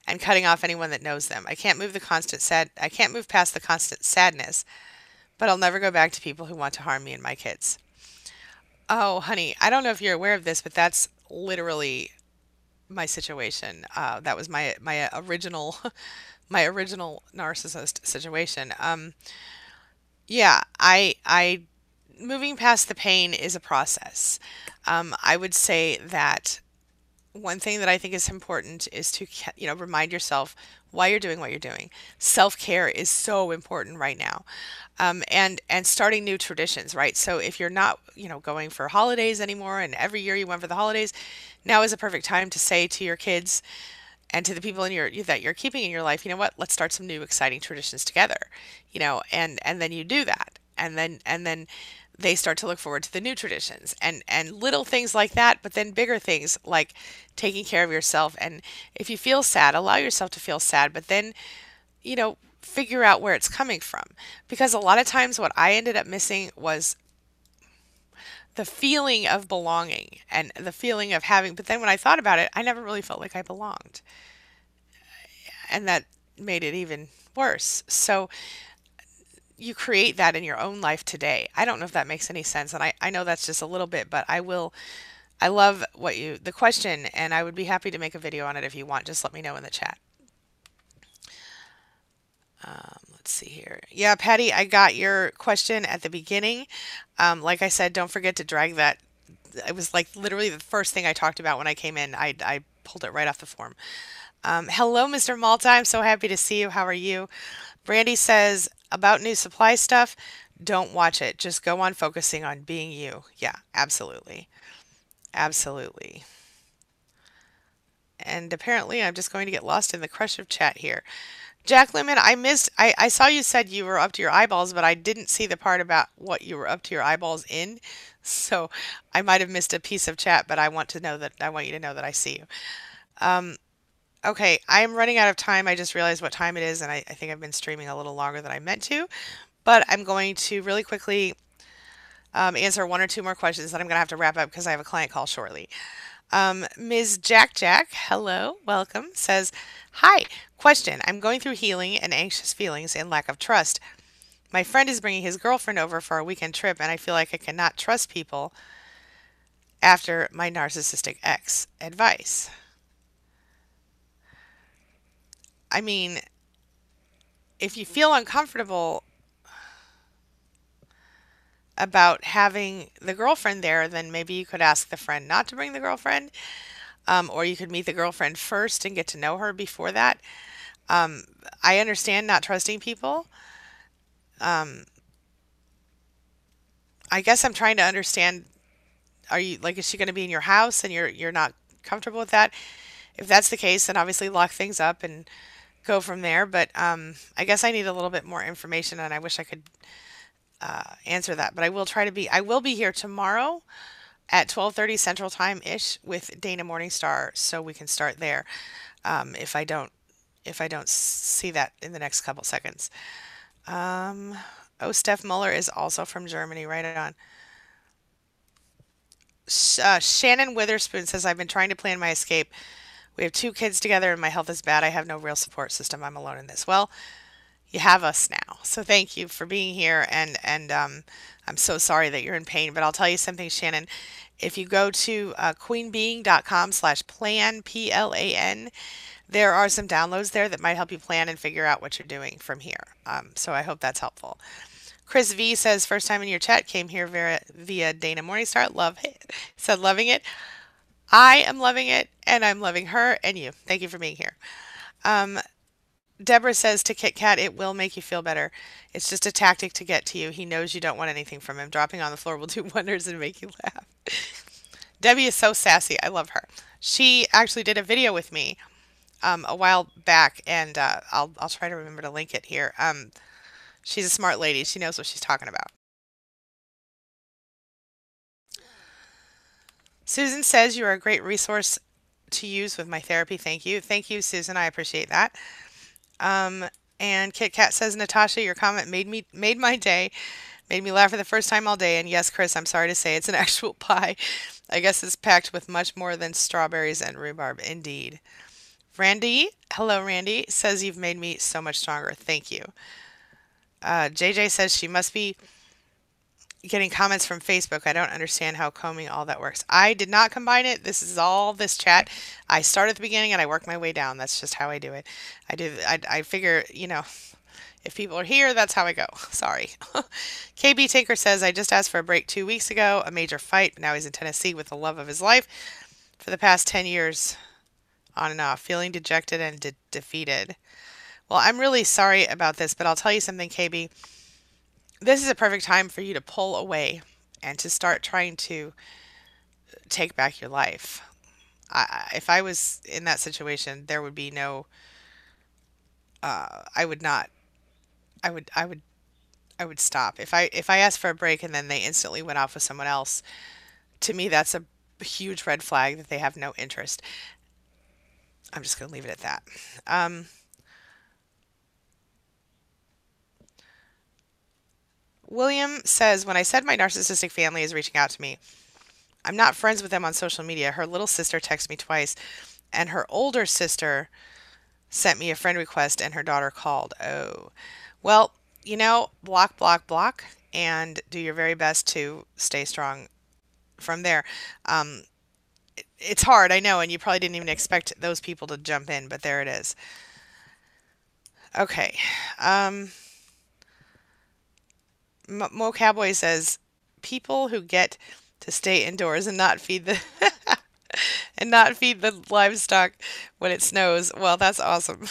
and cutting off anyone that knows them. I can't move past the constant sadness, but I'll never go back to people who want to harm me and my kids. Oh, honey, I don't know if you're aware of this, but that's literally my situation. That was my original my original narcissist situation. Yeah, I moving past the pain is a process. I would say that one thing that I think is important is to remind yourself why you're doing what you're doing. Self-care is so important right now. And starting new traditions, right? So if you're not, going for holidays anymore and every year you went for the holidays, now is a perfect time to say to your kids and to the people that you're keeping in your life, you know what? Let's start some new exciting traditions together. And then you do that. And then they start to look forward to the new traditions and little things like that, but then bigger things like taking care of yourself. And if you feel sad, allow yourself to feel sad, but then, figure out where it's coming from. Because a lot of times what I ended up missing was the feeling of belonging and the feeling of having, but then when I thought about it, I never really felt like I belonged. And that made it even worse. So you create that in your own life today. I don't know if that makes any sense. And I know that's just a little bit, but I love the question, and I would be happy to make a video on it if you want. Just let me know in the chat. Let's see here. Yeah, Patty, I got your question at the beginning. Like I said, don't forget to drag that. It was like literally the first thing I talked about when I came in. I pulled it right off the form. Hello, Mr. Malta. I'm so happy to see you. How are you? Brandy says about new supply stuff, don't watch it. Just go on focusing on being you. Yeah, absolutely. Absolutely. And apparently I'm just going to get lost in the crush of chat here. Jack Lemon, I saw you said you were up to your eyeballs, but I didn't see the part about what you were up to your eyeballs in. So I might have missed a piece of chat, but I want you to know that I see you. Okay, I'm running out of time. I just realized what time it is, and I think I've been streaming a little longer than I meant to. But I'm going to really quickly answer one or two more questions, then I'm going to have to wrap up because I have a client call shortly. Ms. Jack, hello, welcome, says, hi, question. I'm going through healing and anxious feelings and lack of trust. My friend is bringing his girlfriend over for a weekend trip, and I feel like I cannot trust people after my narcissistic ex advice. I mean, if you feel uncomfortable about having the girlfriend there, then maybe you could ask the friend not to bring the girlfriend, or you could meet the girlfriend first and get to know her before that. I understand not trusting people. I guess I'm trying to understand. Are you like, is she going to be in your house and you're not comfortable with that? If that's the case, then obviously lock things up and go from there. But I guess I need a little bit more information, and I wish I could answer that. But I will be here tomorrow at 12:30 Central Time ish with Dana Morningstar, so we can start there. If I don't see that in the next couple seconds. Oh, Steph Muller is also from Germany. Right on. Shannon Witherspoon says, I've been trying to plan my escape. We have two kids together and my health is bad. I have no real support system. I'm alone in this. Well, you have us now. So thank you for being here. And I'm so sorry that you're in pain. But I'll tell you something, Shannon. If you go to queenbeing.com/plan, PLAN, there are some downloads there that might help you plan and figure out what you're doing from here. So I hope that's helpful. Chris V says, first time in your chat, came here via Dana Morningstar. Love it. Said, loving it. I am loving it, and I'm loving her and you. Thank you for being here. Deborah says to Kit Kat, it will make you feel better. It's just a tactic to get to you. He knows you don't want anything from him. Dropping on the floor will do wonders and make you laugh. Debbie is so sassy. I love her. She actually did a video with me a while back, and I'll try to remember to link it here. She's a smart lady. She knows what she's talking about. Susan says you are a great resource to use with my therapy. Thank you. Thank you, Susan. I appreciate that. And Kit Kat says, Natasha, your comment made my day. Made me laugh for the first time all day. And yes, Chris, I'm sorry to say it's an actual pie. I guess it's packed with much more than strawberries and rhubarb. Indeed. Randy, hello, Randy, says you've made me so much stronger. Thank you. JJ says she must be getting comments from Facebook. I don't understand how combing all that works. I did not combine it. This is all this chat. I start at the beginning and I work my way down. That's just how I do it. I figure, if people are here, that's how I go. Sorry. KB Tinker says, I just asked for a break 2 weeks ago, a major fight, but now he's in Tennessee with the love of his life for the past 10 years on and off, feeling dejected and defeated. Well, I'm really sorry about this, but I'll tell you something, KB. This is a perfect time for you to pull away and to start trying to take back your life. If I was in that situation, there would be no, I would not, I would stop. If I asked for a break and then they instantly went off with someone else, to me, that's a huge red flag that they have no interest. I'm just going to leave it at that. William says, when I said my narcissistic family is reaching out to me, I'm not friends with them on social media. Her little sister texted me twice, and her older sister sent me a friend request, and her daughter called. Oh, well, block, block, block, and do your very best to stay strong from there. Um, it's hard, I know, and you probably didn't even expect those people to jump in, but there it is. Okay. Um, Mo Cowboy says people who get to stay indoors and not feed the livestock when it snows. Well, that's awesome.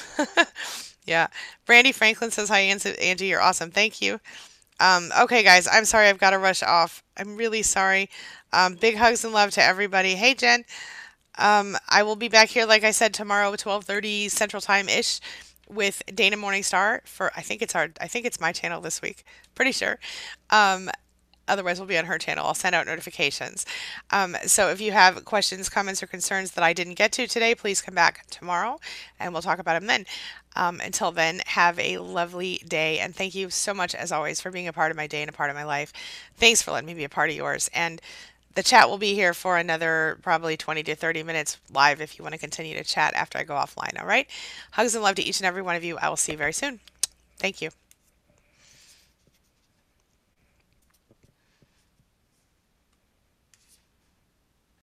Yeah. Brandy Franklin says, hi, Angie, you're awesome. Thank you. Okay, guys, I'm sorry I've got to rush off. I'm really sorry. Big hugs and love to everybody. Hey, Jen. I will be back here, like I said, tomorrow, 12:30 Central Time ish, with Dana Morningstar for I think it's my channel this week. Pretty sure. Um, Otherwise, we'll be on her channel. I'll send out notifications. So if you have questions, comments, or concerns that I didn't get to today, please come back tomorrow and we'll talk about them then. Until then, have a lovely day. And thank you so much, as always, for being a part of my day and a part of my life. Thanks for letting me be a part of yours. And the chat will be here for another probably 20 to 30 minutes live if you want to continue to chat after I go offline. All right. Hugs and love to each and every one of you. I will see you very soon. Thank you.